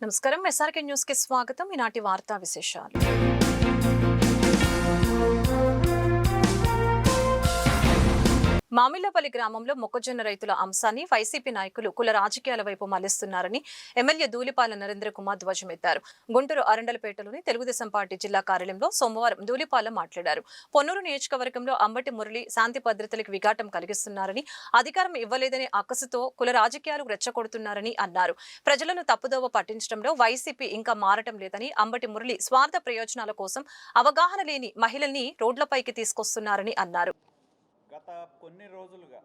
నమస్కారం SRK news కి స్వాగతం. ఈనాటి వార్తా విశేషాలు. మామిళ్లపల్లి గ్రామంలో మొక్కజొన్న రైతుల అంశాన్ని వైసీపీ నాయకులు కుల రాజకీయాల వైపు మళ్లిస్తున్నారని ఎమ్మెల్యే ధూళిపాల నరేంద్ర కుమార్ ధ్వజమెత్తారు. గుంటూరు అరండలపేటలోని తెలుగుదేశం పార్టీ జిల్లా కార్యాలయంలో సోమవారం ధూళిపాల మాట్లాడారు. పొన్నూరు నియోజకవర్గంలో అంబటి మురళి శాంతి భద్రతలకు విఘాటం కలిగిస్తున్నారని, అధికారం ఇవ్వలేదనే అక్కసుతో కుల రాజకీయాలు రెచ్చగొడుతున్నారని అన్నారు. ప్రజలను తప్పుదోవ పట్టించడంలో వైసీపీ ఇంకా మారటం లేదని, అంబటి మురళి స్వార్థ ప్రయోజనాల కోసం అవగాహన లేని మహిళల్ని రోడ్లపైకి తీసుకొస్తున్నారని అన్నారు. గత కొన్ని రోజులుగా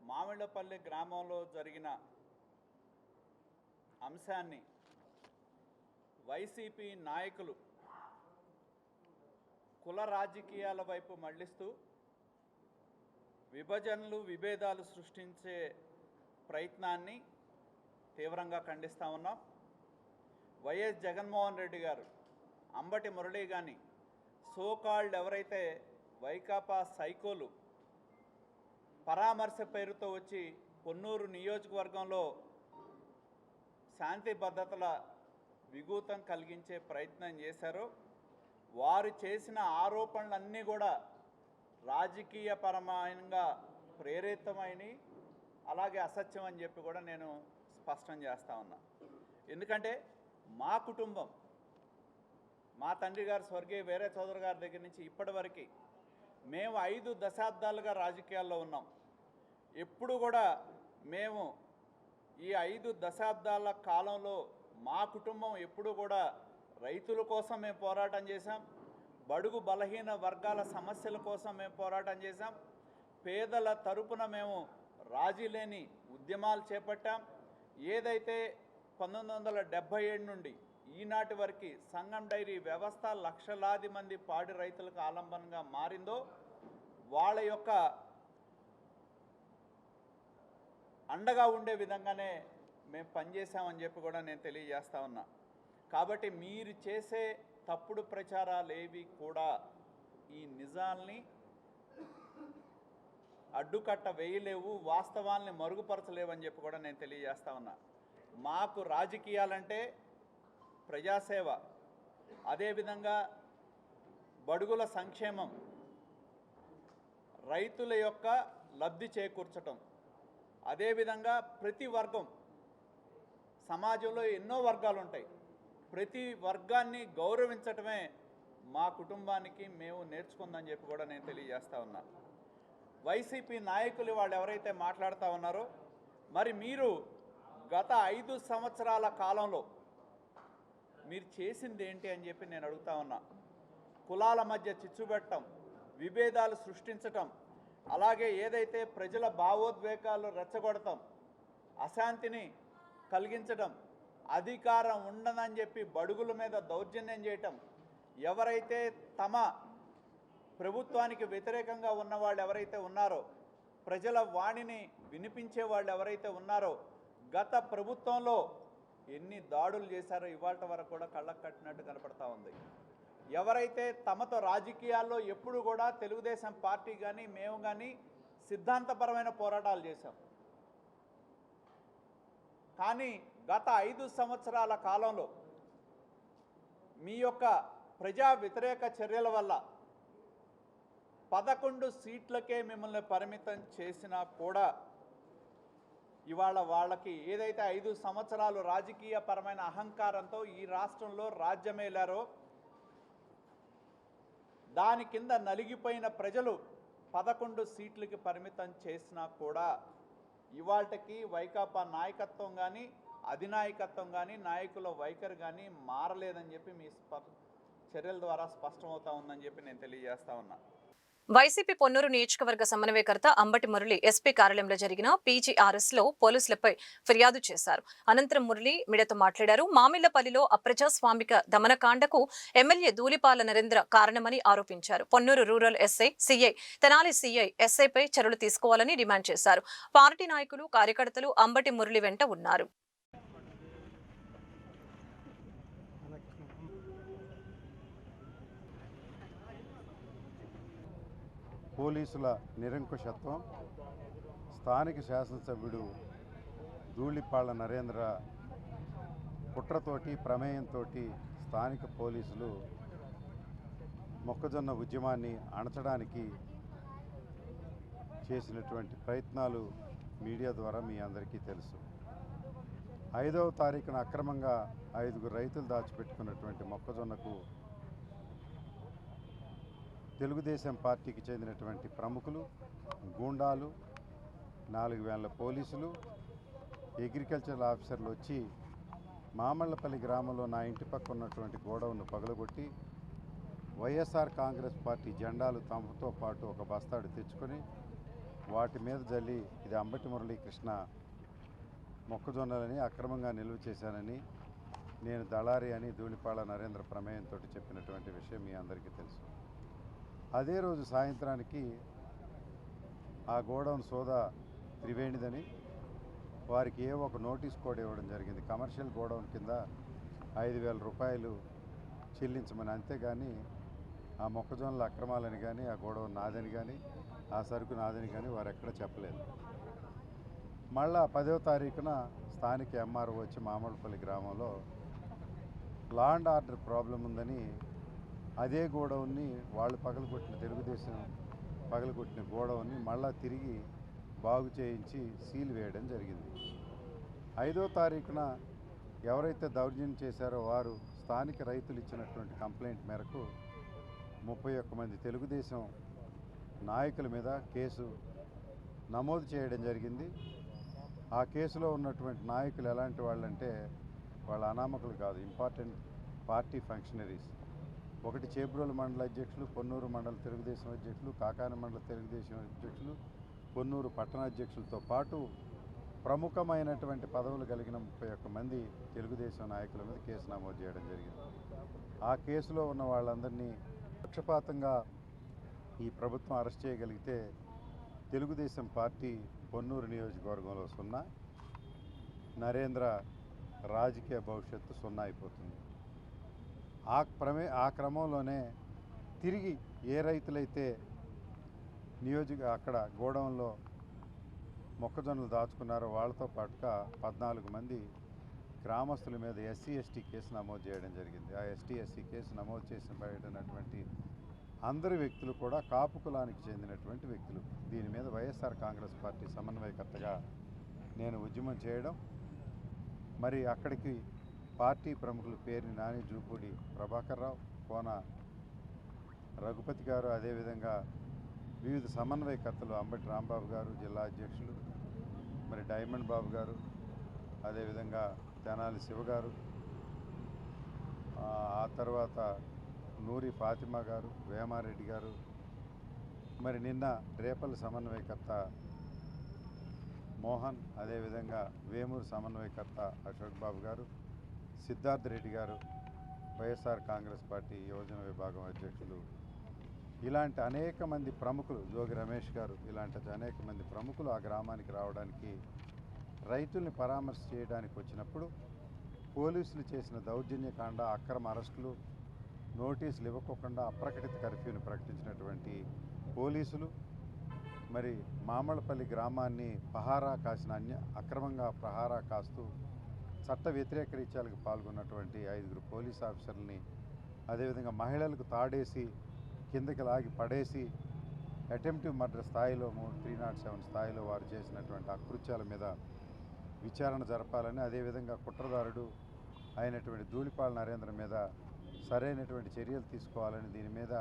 మామిళ్లపల్లి గ్రామంలో జరిగిన అంశాన్ని వైసీపీ నాయకులు కుల రాజకీయాల వైపు మళ్లిస్తూ విభజనలు విభేదాలు సృష్టించే ప్రయత్నాన్ని తీవ్రంగా ఖండిస్తూ ఉన్నాం. వైఎస్ జగన్మోహన్ రెడ్డి గారు అంబటి మురళి గాని సోకాల్డ్ ఎవరైతే వైకాపా సైకోలు పరామర్శ పేరుతో వచ్చి పొన్నూరు నియోజకవర్గంలో శాంతి భద్రతల విఘాతం కలిగించే ప్రయత్నం చేశారో వారు చేసిన ఆరోపణలన్నీ కూడా రాజకీయపరమైన ప్రేరితమైనవి, అలాగే అసత్యం అని చెప్పి కూడా నేను స్పష్టం చేస్తా ఉన్నా. ఎందుకంటే మా కుటుంబం, మా తండ్రి గారు స్వర్గీయ వీర చౌదరి గారి దగ్గర నుంచి ఇప్పటి వరకు మేము 5 దశాబ్దాలుగా రాజకీయాల్లో ఉన్నాం. ఎప్పుడు కూడా మేము ఈ 5 దశాబ్దాల కాలంలో మా కుటుంబం ఎప్పుడు కూడా రైతుల కోసం మేము పోరాటం చేశాం, బడుగు బలహీన వర్గాల సమస్యల కోసం మేము పోరాటం చేశాం, పేదల తరపున మేము రాజీ లేని ఉద్యమాలు చేపట్టాం. ఏదైతే 1977 నుండి ఈనాటి వరకు సంగం డైరీ వ్యవస్థ లక్షలాది మంది పాడి రైతులకు ఆలంబనంగా మారిందో వాళ్ళ యొక్క అండగా ఉండే విధంగానే మేము పనిచేసామని చెప్పి కూడా నేను తెలియజేస్తా ఉన్నా. కాబట్టి మీరు చేసే తప్పుడు ప్రచారాలు ఏవి కూడా ఈ నిజాల్ని అడ్డుకట్ట వేయలేవు, వాస్తవాల్ని మరుగుపరచలేవని చెప్పి కూడా నేను తెలియజేస్తా ఉన్నా. మాకు రాజకీయాలంటే ప్రజాసేవ, అదేవిధంగా బడుగుల సంక్షేమం, రైతుల యొక్క లబ్ధి చేకూర్చటం, అదేవిధంగా ప్రతి వర్గం, సమాజంలో ఎన్నో వర్గాలు ఉంటాయి, ప్రతి వర్గాన్ని గౌరవించటమే మా కుటుంబానికి మేము నేర్చుకుందని చెప్పి కూడా నేను తెలియజేస్తా ఉన్నా. వైసీపీ నాయకులు వాళ్ళు ఎవరైతే మాట్లాడుతూ ఉన్నారో, మరి మీరు గత 5 సంవత్సరాల కాలంలో మీరు చేసింది ఏంటి అని చెప్పి నేను అడుగుతా ఉన్నా. కులాల మధ్య చిచ్చుబెట్టడం, విభేదాలు సృష్టించటం, అలాగే ఏదైతే ప్రజల భావోద్వేగాలు రెచ్చగొడటం, అశాంతిని కలిగించడం, అధికారం ఉండదని చెప్పి బడుగుల మీద దౌర్జన్యం చేయటం, ఎవరైతే తమ ప్రభుత్వానికి వ్యతిరేకంగా ఉన్న వాళ్ళు ఎవరైతే ఉన్నారో, ప్రజల వాణిని వినిపించే వాళ్ళు ఎవరైతే ఉన్నారో, గత ప్రభుత్వంలో ఎన్ని దాడులు చేశారో ఇవాళ వరకు కూడా కళ్ళకు కట్టినట్టు కనపడతా ఉంది. ఎవరైతే తమతో రాజకీయాల్లో ఎప్పుడు కూడా తెలుగుదేశం పార్టీ కానీ మేము కానీ సిద్ధాంతపరమైన పోరాటాలు చేశాం, కానీ గత 5 సంవత్సరాల కాలంలో మీ యొక్క ప్రజా వ్యతిరేక చర్యల వల్ల 11 సీట్లకే మిమ్మల్ని పరిమితం చేసినా కూడా ఇవాళ వాళ్ళకి ఏదైతే 5 సంవత్సరాలు రాజకీయ పరమైన అహంకారంతో ఈ రాష్ట్రంలో రాజ్యమేలారో దాని కింద నలిగిపోయిన ప్రజలు 11 సీట్లకి పరిమితం చేసినా కూడా ఇవాళకి వైకాపా నాయకత్వం కానీ అధినాయకత్వం కానీ నాయకుల వైఖరి కానీ మారలేదని చెప్పి మీ చర్యల ద్వారా స్పష్టమవుతా ఉందని చెప్పి నేను తెలియజేస్తా ఉన్నా. వైసీపీ పొన్నూరు నియోజకవర్గ సమన్వయకర్త అంబటి మురళి ఎస్పీ కార్యాలయంలో జరిగిన పీజీఆర్ఎస్ లో పోలీసులపై ఫిర్యాదు చేశారు. అనంతరం మురళి మీడియాతో మాట్లాడారు. మామిళ్లపల్లిలో అప్రజాస్వామిక దమనకాండకు ఎమ్మెల్యే ధూళిపాల నరేంద్ర కారణమని ఆరోపించారు. Ponnuru rural SI, CI, Tenali CI, ఎస్ఐపై చర్యలు తీసుకోవాలని డిమాండ్ చేశారు. పార్టీ నాయకులు, కార్యకర్తలు అంబటి మురళి వెంట ఉన్నారు. పోలీసుల నిరంకుశత్వం, స్థానిక శాసనసభ్యుడు ధూళిపాళ్ల నరేంద్ర కుట్రతోటి ప్రమేయంతో స్థానిక పోలీసులు మొక్కజొన్న ఉద్యమాన్ని అణచడానికి చేసినటువంటి ప్రయత్నాలు మీడియా ద్వారా మీ అందరికీ తెలుసు. 5వ తారీఖున అక్రమంగా 5గురు రైతులు దాచిపెట్టుకున్నటువంటి మొక్కజొన్నకు తెలుగుదేశం పార్టీకి చెందినటువంటి ప్రముఖులు, గూండాలు, 4 వేల పోలీసులు, అగ్రికల్చరల్ ఆఫీసర్లు వచ్చి మామళ్ళపల్లి గ్రామంలో నా ఇంటి పక్క ఉన్నటువంటి గోడౌన్ను పగలగొట్టి వైఎస్ఆర్ కాంగ్రెస్ పార్టీ జెండాలు తమతో పాటు ఒక బస్తాడు తెచ్చుకొని వాటి మీద జల్లి ఇది అంబటి మురళీకృష్ణ మొక్కజొన్నలని అక్రమంగా నిల్వ చేశానని, నేను దళారి అని ధూళిపాళ్ల నరేంద్ర ప్రమేయంతో చెప్పినటువంటి విషయం మీ అందరికీ తెలుసు. అదే రోజు సాయంత్రానికి ఆ గోడౌన్ సోదా త్రివేణిదని వారికి ఒక నోటీస్ కూడా ఇవ్వడం జరిగింది. కమర్షియల్ గోడౌన్ కింద 5,000 రూపాయలు చెల్లించమని. అంతేగాని ఆ మొక్కజొన్నల అక్రమాలని కానీ, ఆ గోడౌన్ నాదని కానీ, ఆ సరుకు నాదని కానీ వారు ఎక్కడ చెప్పలేదు. మళ్ళా 10వ తారీఖున స్థానిక ఎంఆర్ఓ వచ్చి మామూలుపల్లి గ్రామంలో లా అండ్ ఆర్డర్ ప్రాబ్లం ఉందని అదే గోడౌన్ని వాళ్ళు పగలగొట్టిన తెలుగుదేశం పగలగొట్టిన గోడౌన్ని మళ్ళా తిరిగి బాగు చేయించి సీల్ వేయడం జరిగింది. 5వ తారీఖున ఎవరైతే దౌర్జన్యం చేశారో వారు స్థానిక రైతులు ఇచ్చినటువంటి కంప్లైంట్ మేరకు 31 మంది తెలుగుదేశం నాయకుల మీద కేసు నమోదు చేయడం జరిగింది. ఆ కేసులో ఉన్నటువంటి నాయకులు ఎలాంటి వాళ్ళంటే వాళ్ళ అనామకులు కాదు, ఇంపార్టెంట్ పార్టీ ఫంక్షనరీస్. ఒకటి చేబ్రోలు మండల అధ్యక్షులు, పొన్నూరు మండల తెలుగుదేశం అధ్యక్షులు, కాకాని మండల తెలుగుదేశం అధ్యక్షులు, పొన్నూరు పట్టణ అధ్యక్షులతో పాటు ప్రముఖమైనటువంటి పదవులు కలిగిన 31 మంది తెలుగుదేశం నాయకుల మీద కేసు నమోదు చేయడం జరిగింది. ఆ కేసులో ఉన్న వాళ్ళందరినీ పక్షపాతంగా ఈ ప్రభుత్వం అరెస్ట్ చేయగలిగితే తెలుగుదేశం పార్టీ పొన్నూరు నియోజకవర్గంలో 0, నరేంద్ర రాజకీయ భవిష్యత్తు 0 అయిపోతుంది. ఆ క్రమంలోనే తిరిగి ఏ రైతులైతే అక్కడ గోడౌన్లో మొక్కజొన్నలు దాచుకున్నారో వాళ్ళతో పాటుగా 14 మంది గ్రామస్తుల మీద ఎస్సీ ఎస్టీ కేసు నమోదు చేయడం జరిగింది. ఆ ఎస్టీ కేసు నమోదు చేసిన బయటటువంటి అందరు వ్యక్తులు కూడా కాపు కులానికి చెందినటువంటి వ్యక్తులు. దీని మీద వైఎస్ఆర్ కాంగ్రెస్ పార్టీ సమన్వయకర్తగా నేను ఉద్యమం చేయడం, మరి అక్కడికి పార్టీ ప్రముఖులు పేరుని నాని, జూపూడి ప్రభాకర్ రావు, కోన రఘుపతి గారు, అదేవిధంగా వివిధ సమన్వయకర్తలు అంబటి రాంబాబు గారు జిల్లా అధ్యక్షులు, మరి డైమండ్ బాబు గారు, అదేవిధంగా తెనాలి శివ గారు, ఆ తర్వాత నూరి ఫాతిమా గారు, వేమారెడ్డి గారు, మరి నిన్న రేపల్లి సమన్వయకర్త మోహన్, అదేవిధంగా వేమూరు సమన్వయకర్త అశోక్ బాబు గారు, సిద్ధార్థ్ రెడ్డి గారు, వైఎస్ఆర్ కాంగ్రెస్ పార్టీ యువజన విభాగం అధ్యక్షులు, ఇలాంటి అనేక మంది ప్రముఖులు, జోగి రమేష్ గారు, ఇలాంటి అనేక మంది ప్రముఖులు ఆ గ్రామానికి రావడానికి, రైతుల్ని పరామర్శ చేయడానికి వచ్చినప్పుడు పోలీసులు చేసిన దౌర్జన్యకాండ, అక్రమ అరెస్టులు, నోటీసులు ఇవ్వకుండా అప్రకటిత కర్ఫ్యూని ప్రకటించినటువంటి పోలీసులు, మరి మామళ్ళపల్లి గ్రామాన్ని అక్రమంగా పహారా కాస్తూ చట్ట వ్యతిరేక రీత్యాలకు పాల్గొన్నటువంటి 5గురు పోలీస్ ఆఫీసర్లని, అదేవిధంగా మహిళలకు తాడేసి కిందకి లాగి పడేసి అటెంప్టివ్ మర్డర్ స్థాయిలో 307 స్థాయిలో వారు చేసినటువంటి అకృత్యాల మీద విచారణ జరపాలని, అదేవిధంగా కుట్రదారుడు అయినటువంటి ధూళిపాళ్ల నరేంద్ర మీద సరైనటువంటి చర్యలు తీసుకోవాలని, దీని మీద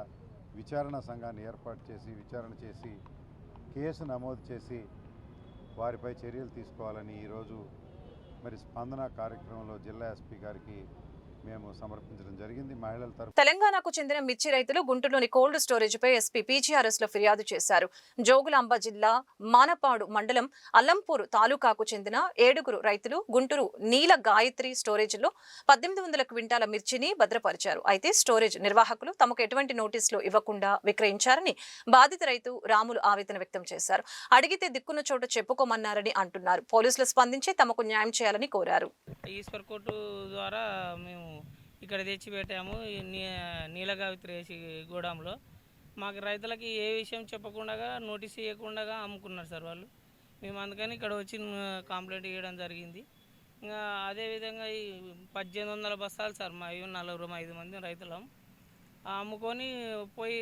విచారణ సంఘాన్ని ఏర్పాటు చేసి విచారణ చేసి కేసు నమోదు చేసి వారిపై చర్యలు తీసుకోవాలని ఈరోజు మరి స్పందన కార్యక్రమంలో జిల్లా ఎస్పీ గారికి మేము సమర్పించడం జరిగింది. మహిళల తరఫున తెలంగాణకు చెందిన మిర్చి రైతులు గుంటూరులోని కోల్డ్ స్టోరేజ్ పై ఎస్పీ పీజీఆర్ఎస్ లో ఫిర్యాదు చేశారు. జోగులాంబ జిల్లా మానపాడు మండలం అల్లంపూర్ తాలూకాకు చెందిన 7గురు రైతులు గుంటూరు నీల గాయత్రి స్టోరేజ్ లో 1800 క్వింటాల మిర్చిని భద్రపరిచారు. అయితే స్టోరేజ్ నిర్వాహకులు తమకు ఎటువంటి నోటీసులు ఇవ్వకుండా విక్రయించారని బాధిత రైతు రాములు ఆవేదన వ్యక్తం చేశారు. అడిగితే దిక్కున్న చోట చెప్పుకోమన్నారని అంటున్నారు. పోలీసులు స్పందించి తమకు న్యాయం చేయాలని కోరారు. ఈశ్వర్ కోర్టు ద్వారా మేము ఇక్కడ తెచ్చి పెట్టాము. నీలగావిత్రి వేసి గోడాంలో మాకు రైతులకి ఏ విషయం చెప్పకుండా నోటీస్ ఇవ్వకుండా అమ్ముకున్నారు సార్ వాళ్ళు. మేము అందుకని ఇక్కడ వచ్చి కంప్లైంట్ ఇవ్వడం జరిగింది. ఇంకా అదేవిధంగా ఈ 1800 బస్తాలు సార్ మా 4-5 మంది రైతులం అమ్ముకొని పోయి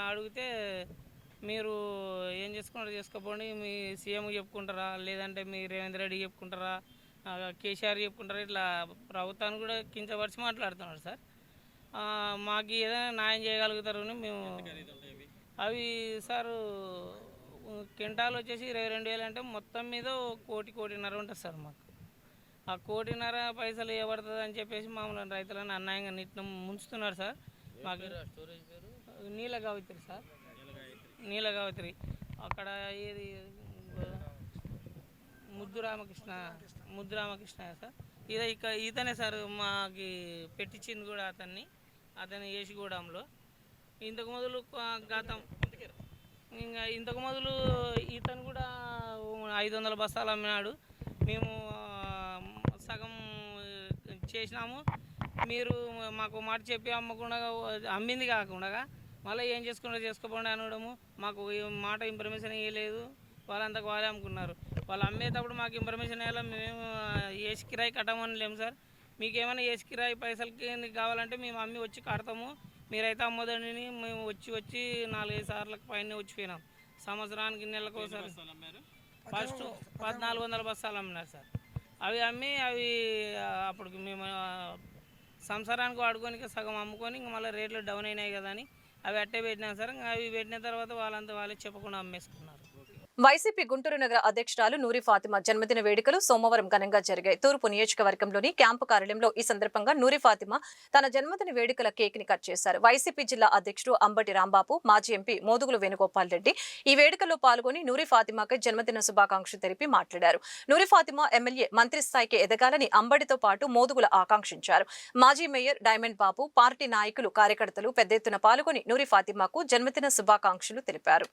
అడిగితే మీరు ఏం చేసుకుంటారో చేసుకోపోండి, మీ సీఎం చెప్పుకుంటారా లేదంటే మీ రేవంత్ రెడ్డి చెప్పుకుంటారా కేసీఆర్ చెప్పుకుంటారా, ఇట్లా ప్రభుత్వాన్ని కూడా కించపరిచి మాట్లాడుతున్నారు సార్. మాకు ఏదైనా న్యాయం చేయగలుగుతారని మేము అవి సార్ క్వింటాల్ వచ్చేసి 22,000 అంటే మొత్తం మీద 1,00,00,000 ఉంటుంది సార్. మాకు ఆ 1,00,00,000 పైసలు ఇవ్వబడుతుంది అని చెప్పేసి మామూలు రైతులను అన్యాయంగా నిట్టిన ముంచుతున్నారు సార్. మాకు స్టోరేజ్ పేరు నీలగావిత్రి సార్, నీలగావిత్రి. అక్కడ ఏది ముద్దు రామకృష్ణ సార్. ఇతనే సార్ మాకి పెట్టించింది కూడా అతని ఏసిగూడెంలో. ఇంతకు మొదలు ఇంతకు మొదలు ఇతను కూడా 500 బస్తాలు అమ్మినాడు. మేము సగం చేసినాము. మీరు మాకు మాట చెప్పి అమ్మకుండా అమ్మింది కాకుండా మళ్ళీ ఏం చేసుకుంటారో చేసుకోపోండి అనడము. మాకు మాట ఇన్ఫర్మేషన్ ఇవ్వలేదు. వాళ్ళంతకు వాళ్ళే అమ్ముకున్నారు. వాళ్ళు అమ్మేటప్పుడు మాకు ఇన్ఫర్మేషన్ ఇవ్వాలి. మేము ఏసి కిరాయి కట్టమని లేము సార్. మీకు ఏమైనా ఏసి కిరాయి పైసలకి కావాలంటే మేము అమ్మి వచ్చి కడతాము, మీరైతే అమ్మదండి. మేము వచ్చి 4-5 సార్లకు పైన వచ్చిపోయినాం. సంవత్సరానికి నెలకు ఒకసారి ఫస్ట్ 1400 బస్తాలు అమ్మినారు సార్. అవి అమ్మి అప్పటికి మేము సంసారానికి వాడుకొని సగం అమ్ముకొని ఇంక మళ్ళీ రేట్లు డౌన్ అయినాయి కదా అని అవి అట్టే పెట్టినాం సార్. అవి పెట్టిన తర్వాత వాళ్ళే చెప్పకుండా అమ్మేసుకున్నారు. వైసీపీ గుంటూరు నగర అధ్యక్షురాలు నూరి ఫాతిమా జన్మదిన వేడుకలు సోమవారం ఘనంగా జరిగాయి. తూర్పు నియోజకవర్గంలోని క్యాంపు కార్యాలయంలో ఈ సందర్భంగా నూరి ఫాతిమా తన జన్మదిన వేడుకల కేక్ ని కట్ చేశారు. వైసీపీ జిల్లా అధ్యక్షుడు అంబటి రాంబాబు, మాజీ ఎంపీ మోదుగుల వేణుగోపాల్ రెడ్డి ఈ వేడుకల్లో పాల్గొని నూరి ఫాతిమాకి జన్మదిన శుభాకాంక్షలు తెలిపి మాట్లాడారు. నూరి ఫాతిమా ఎమ్మెల్యే మంత్రి స్థాయికి ఎదగాలని అంబటితో పాటు మోదుగుల ఆకాంక్షించారు. మాజీ మేయర్ డైమండ్ బాబు, పార్టీ నాయకులు, కార్యకర్తలు పెద్ద ఎత్తున పాల్గొని నూరి ఫాతిమాకు జన్మదిన శుభాకాంక్షలు తెలిపారు.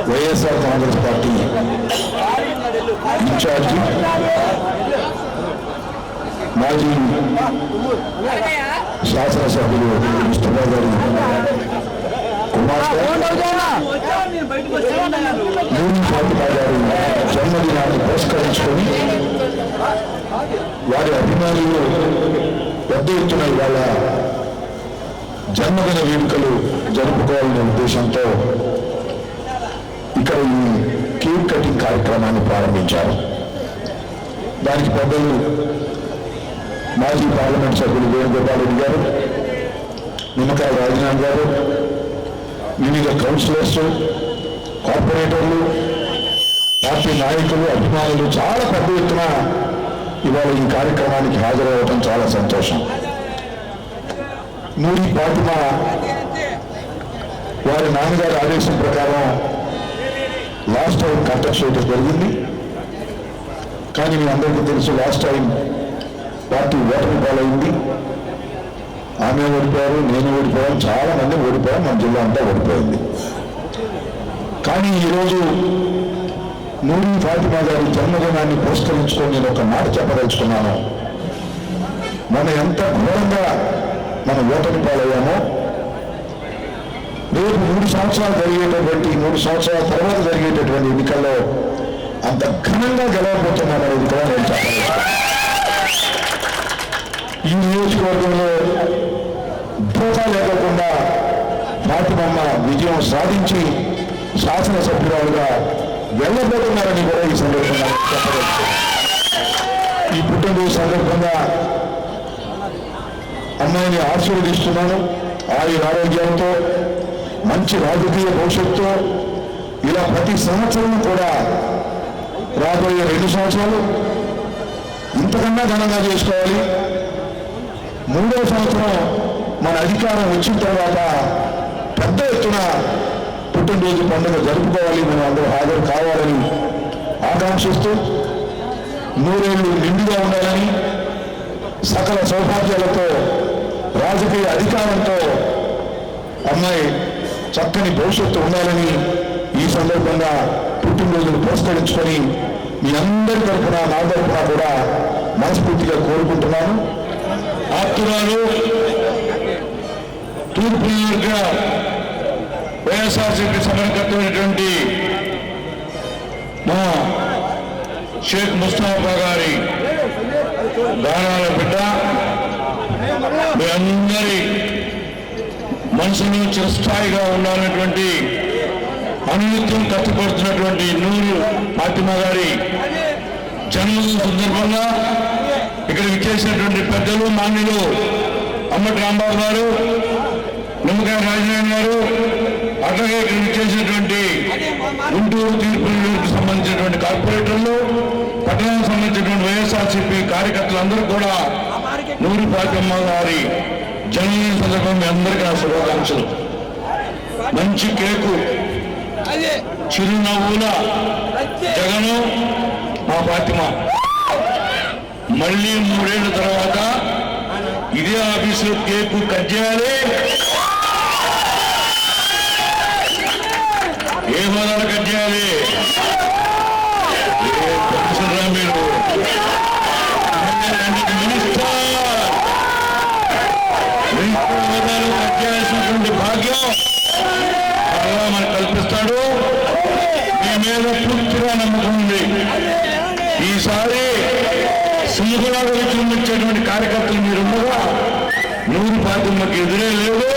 వైఎస్ఆర్ కాంగ్రెస్ పార్టీ ఇన్ఛార్జి మాజీ శాసనసభ్యులు ముస్తఫా గారి కుమార్తె నూరి ఫాతిమా గారి జన్మదినాన్ని పురస్కరించుకొని వారి అభిమానులు పెద్ద ఎత్తున ఇవాళ జన్మదిన వేడుకలు జరుపుకోవాలనే ఉద్దేశంతో ఇక్కడ ఈ కేక్ కటింగ్ కార్యక్రమాన్ని ప్రారంభించారు. దానికి పెద్దలు మాజీ పార్లమెంట్ సభ్యులు వేణుగోపాల్ రెడ్డి గారు, నిమ్మకాయ రాజనాథ్ గారు, వివిధ కౌన్సిలర్స్, కార్పొరేటర్లు, పార్టీ నాయకులు, అభిమానులు చాలా పెద్ద ఎత్తున ఇవాళ ఈ కార్యక్రమానికి హాజరవడం చాలా సంతోషం. నూరి ఫాతిమా వారి నాన్నగారి ఆదేశం ప్రకారం లాస్ట్ టైం కంటెస్ట్ చేయడం జరిగింది. కానీ మీ అందరికీ తెలుసు లాస్ట్ టైం పార్టీ ఓటమి పాలైంది. ఆమె ఓడిపోయారు, నేను ఓడిపోయాను, చాలా మంది ఓడిపోయారు, మన జిల్లా అంతా ఓడిపోయింది. కానీ ఈరోజు నూరి ఫాతిమా గారి జన్మదినాన్ని పురస్కరించుకొని నేను ఒక మాట చెప్పదలుచుకున్నాను. మనం ఎంత ఘోరంగా మనం ఓటమి పాలయ్యామో రేపు 3 సంవత్సరాలు జరిగేటటువంటి 3 సంవత్సరాల తర్వాత జరిగేటటువంటి ఎన్నికల్లో అంత ఘనంగా గెలవబోతున్నామనేది కూడా నేను చెప్పదలుచుకున్నాను. ఈ నియోజకవర్గంలో ధోకా లేకుండా ఫాతిమమ్మ విజయం సాధించి శాసనసభ్యురాలుగా వెళ్ళబోతున్నారని కూడా ఈ సందర్భంగా చెప్పవచ్చు. ఈ పుట్టినరోజు సందర్భంగా అమ్మాయిని ఆశీర్వదిస్తున్నాను. ఆరోగ్యంతో మంచి రాజకీయ భవిష్యత్తు ఇలా ప్రతి సంవత్సరం కూడా రాబోయే 2 సంవత్సరాలు ఇంతకన్నా ఘనంగా చేసుకోవాలి. 3వ సంవత్సరం మన అధికారం వచ్చిన తర్వాత పెద్ద ఎత్తున పుట్టినరోజు పండుగ జరుపుకోవాలి, మనం అందరూ హాజరు కావాలని ఆకాంక్షిస్తూ 100 ఏళ్ళు నిండుగా ఉండాలని, సకల సౌభాగ్యాలతో రాజకీయ అధికారంతో అమ్మాయి చక్కని భవిష్యత్తు ఉండాలని ఈ సందర్భంగా పుట్టినరోజును పురస్కరించుకొని మీ అందరి తరఫున నా తరఫున కూడా మనస్ఫూర్తిగా కోరుకుంటున్నాను. ఆప్తురాలు తూర్పు నియోజక వైఎస్ఆర్సీపీ సమన్వయకర్తమైనటువంటి మా షేక్ ముస్తాఫా గారి గానాల బిడ్డ, మీ అందరి మనసును చిరస్థాయిగా ఉండాలన్నటువంటి అనునిత్యం కష్టపడుతున్నటువంటి నూరు ఫాతిమా గారి జన్మదిన సందర్భంగా ఇక్కడ విచ్చేసినటువంటి పెద్దలు, మాన్యులు అమ్మటి రాంబాబు గారు, నిమ్మకాయ రాజనారాయణ గారు, అట్లాగే ఇక్కడ విచ్చేసినటువంటి గుంటూరు తీర్పు నియోజకవర్గానికి సంబంధించినటువంటి కార్పొరేటర్లు, పట్టణానికి సంబంధించినటువంటి వైఎస్ఆర్సీపీ కార్యకర్తలందరూ కూడా నూరు ఫాతిమ్మ గారి జన్మదిన సందర్భంగా మీ అందరికీ నా శుభాకాంక్షలు. మంచి కేకు, చిరునవ్వుల జగను మా ఫాతిమ. మళ్ళీ 3 ఏళ్ల తర్వాత ఇదే ఆఫీసులో కేకు కట్ చేయాలి. ఏ హోదాలో కట్ చేయాలి? మీరు హోదాలో కట్ చేయాల్సినటువంటి భాగ్యం అలా మనకు కల్పిస్తాడు. మీ మీద పూర్తిగా నమ్మకం ఉంది. ఈసారి సింహలాగా చూపించేటువంటి కార్యకర్తలు మీరుండగా నూరు ఫాతిమ్మకి ఎదురే లేదు,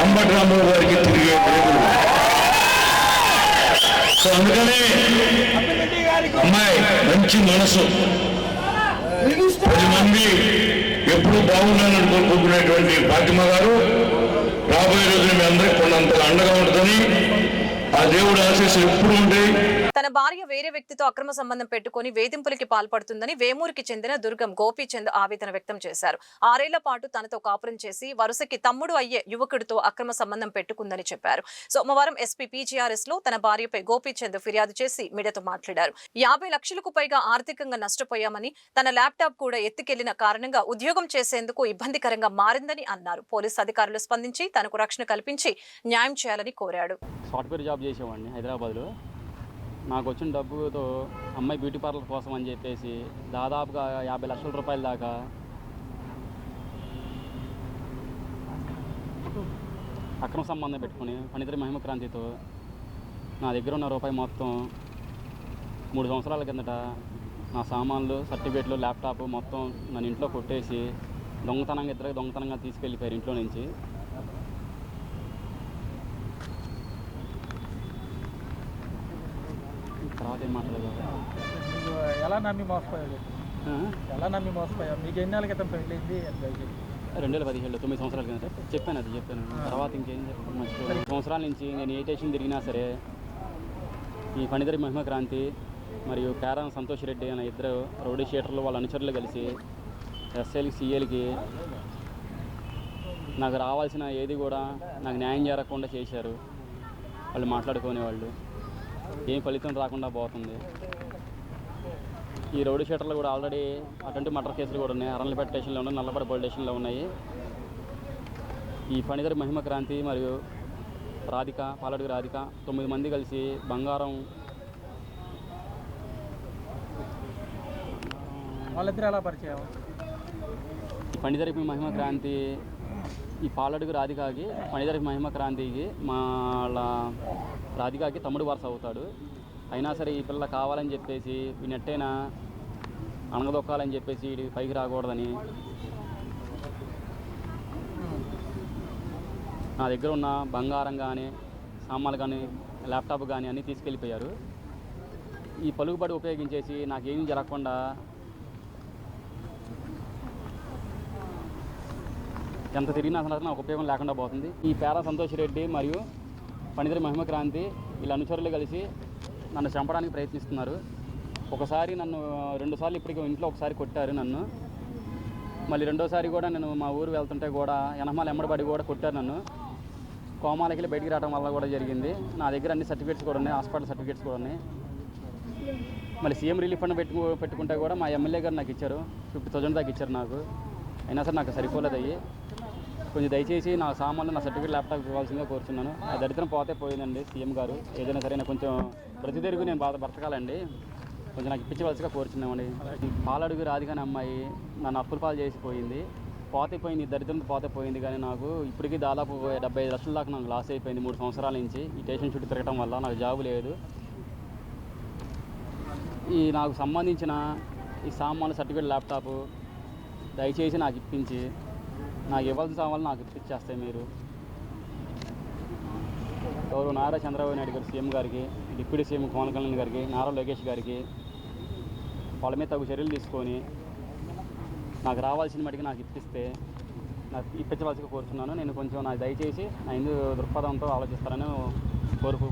అంబటి రాంబాబు గారికి తిరిగే లేదు. సో అందుకని అమ్మాయి మంచి మనసు, 10 మంది ఎప్పుడు బాగుండాలని కోరుకునేటువంటి ఫాతిమా గారు రాబోయే రోజులు మీ అందరికీ కొండంతగా అండగా ఉంటుందని ఆ దేవుడు ఆశీస్సులు ఎప్పుడు ఉంటాయి. తన భార్య వేరే వ్యక్తితో అక్రమ సంబంధం పెట్టుకుని వేధింపులకి పాల్పడుతుందని వేమూరికి చెందిన దుర్గం గోపీచంద్ ఆవేదన వ్యక్తం చేశారు. 6 ఏళ్ల పాటు తనతో కాపురం చేసి వరుసకి తమ్ముడు అయ్యే యువకుడితో అక్రమ సంబంధం పెట్టుకుందని చెప్పారు. సోమవారం ఎస్పీ పీజీఆర్ఎస్ లో తన భార్యపై గోపీచంద్ ఫిర్యాదు చేసి మీడియాతో మాట్లాడారు. 50 లక్షలకు పైగా ఆర్థికంగా నష్టపోయామని, తన ల్యాప్టాప్ కూడా ఎత్తుకెళ్లిన కారణంగా ఉద్యోగం చేసేందుకు ఇబ్బందికరంగా మారిందని అన్నారు. పోలీసు అధికారులు స్పందించి తనకు రక్షణ కల్పించి న్యాయం చేయాలని కోరాడు. సాఫ్ట్వేర్ జాబ్ చేసేవాడిని హైదరాబాద్లో. నాకు వచ్చిన డబ్బుతో అమ్మాయి బ్యూటీ పార్లర్ కోసం అని చెప్పేసి దాదాపుగా 50 లక్షల రూపాయల దాకా అక్రమ సంబంధం పెట్టుకుని ఫణిధర మహిమక్రాంతితో నా దగ్గర ఉన్న రూపాయి మొత్తం 3 సంవత్సరాల కిందట నా సామాన్లు, సర్టిఫికేట్లు, ల్యాప్టాప్ మొత్తం నన్ను ఇంట్లో కొట్టేసి దొంగతనంగా తీసుకెళ్ళిపోయారు ఇంట్లో నుంచి. తర్వాత ఏం మాట్లాడలేదు. ఎలా నమ్మి మోసపోయాడు? మీకు ఎన్ని నెలల క్రితం పెళ్ళింది? 2017 9 సంవత్సరాల కింద చెప్పాను. తర్వాత ఇంకేం చెప్పాను. సంవత్సరాల నుంచి నేను ఏ స్టేషన్ తిరిగినా సరే ఈ ఫణిధర మహిమక్రాంతి మరియు కారం సంతోష్ రెడ్డి అనే 2 రౌడీ షీటర్లు వాళ్ళ అనుచరులు కలిసి ఎస్ఐలకి, సిఏలకి నాకు రావాల్సిన ఏది కూడా నాకు న్యాయం జరగకుండా చేశారు. వాళ్ళు మాట్లాడుకునేవాళ్ళు, ఏం ఫలితం రాకుండా పోతుంది. ఈ రౌడీ షీటర్లు కూడా ఆల్రెడీ అటువంటి మర్డర్ కేసులు కూడా ఉన్నాయి. అరంలపేట స్టేషన్లో ఉన్నాయి, నల్లపడ పోలీస్ స్టేషన్లో ఉన్నాయి. ఈ ఫణిధర మహిమక్రాంతి మరియు రాధిక, పాలడుగు రాధిక 9 మంది కలిసి బంగారం, వాళ్ళిద్దరు ఎలా పరిచయం? ఫణిధర మహిమక్రాంతి ఈ పాలడుగు రాధికకి, ఫణిధర మహిమక్రాంతికి వాళ్ళ రాధికకి తమ్ముడు వరుస అవుతాడు. అయినా సరే ఈ పిల్ల కావాలని చెప్పేసి వీనెట్టైనా అణగదొక్కాలని చెప్పేసి వీడి పైకి రాకూడదని నా దగ్గర ఉన్న బంగారం కానీ, సామాన్లు కానీ ల్యాప్టాప్ కానీ అన్నీ తీసుకెళ్ళిపోయారు. ఈ పలుకుబడి ఉపయోగించేసి నాకేమీ జరగకుండా ఎంత తిరిగినా అసలు నాకు ఉపయోగం లేకుండా పోతుంది. ఈ పేరా సంతోష్ రెడ్డి మరియు పనిదిరి మహిమక్రాంతి వీళ్ళ అనుచరులు కలిసి నన్ను చంపడానికి ప్రయత్నిస్తున్నారు. ఒకసారి నన్ను 2 సార్లు ఇప్పటికీ ఇంట్లో ఒకసారి కొట్టారు నన్ను. మళ్ళీ రెండోసారి కూడా నేను మా ఊరు వెళ్తుంటే కూడా ఎనమాల ఎమ్మడబడి కూడా కొట్టారు నన్ను. కోమాలకి వెళ్ళి బయటికి రావడం వల్ల కూడా జరిగింది. నా దగ్గర అన్ని సర్టిఫికేట్స్ కూడా ఉన్నాయి, హాస్పిటల్ సర్టిఫికేట్స్ కూడా ఉన్నాయి. మళ్ళీ సీఎం రిలీఫ్ ఫండ్ పెట్టుకుంటే కూడా మా ఎమ్మెల్యే గారు నాకు ఇచ్చారు, 50,000 దాకా ఇచ్చారు నాకు. అయినా సరే నాకు సరిపోలేదు అయ్యి. కొంచెం దయచేసి నా సామాన్లు నా సర్టిఫికేట్ ల్యాప్టాప్ ఇవ్వాల్సిందిగా కోరుచున్నాను. ఆ దరిద్రం పోతే పోయిందండి. సీఎం గారు ఏదైనా సరే నాకు కొంచెం ప్రతిదెరుగు నేను బ్రతకాలండి, కొంచెం నాకు ఇప్పించవలసిగా కోరుచున్నామండి. పాలడుగు రాధిగానే అమ్మాయి నన్ను అప్పుల పాలు చేసిపోయింది. పోతే పోయింది, దరిద్రంతో పోతే పోయింది. కానీ నాకు ఇప్పటికీ దాదాపు 75 లక్షల దాకా నాకు లాస్ అయిపోయింది 3 సంవత్సరాల నుంచి. ఈ స్టేషన్ చుట్టూ తిరగడం వల్ల నాకు జాబు లేదు. ఈ నాకు సంబంధించిన ఈ సామాన్లు సర్టిఫికేట్ ల్యాప్టాప్ దయచేసి నాకు ఇప్పించి నాకు ఇవ్వాల్సిన సామాన్లు నాకు ఇప్పించేస్తాయి మీరు. గౌరవ నారా చంద్రబాబు నాయుడు గారు సీఎం గారికి, డిప్యూటీ సీఎం పవన్ కళ్యాణ్ గారికి, నారా లోకేష్ గారికి వాళ్ళ మీద తగు చర్యలు తీసుకొని నాకు రావాల్సిన మటుకు నాకు ఇప్పిస్తే నాకు ఇప్పించవలసిగా కోరుచున్నాను. నేను కొంచెం నాకు దయచేసి నా హిందూ దృక్పథంతో ఆలోచిస్తారని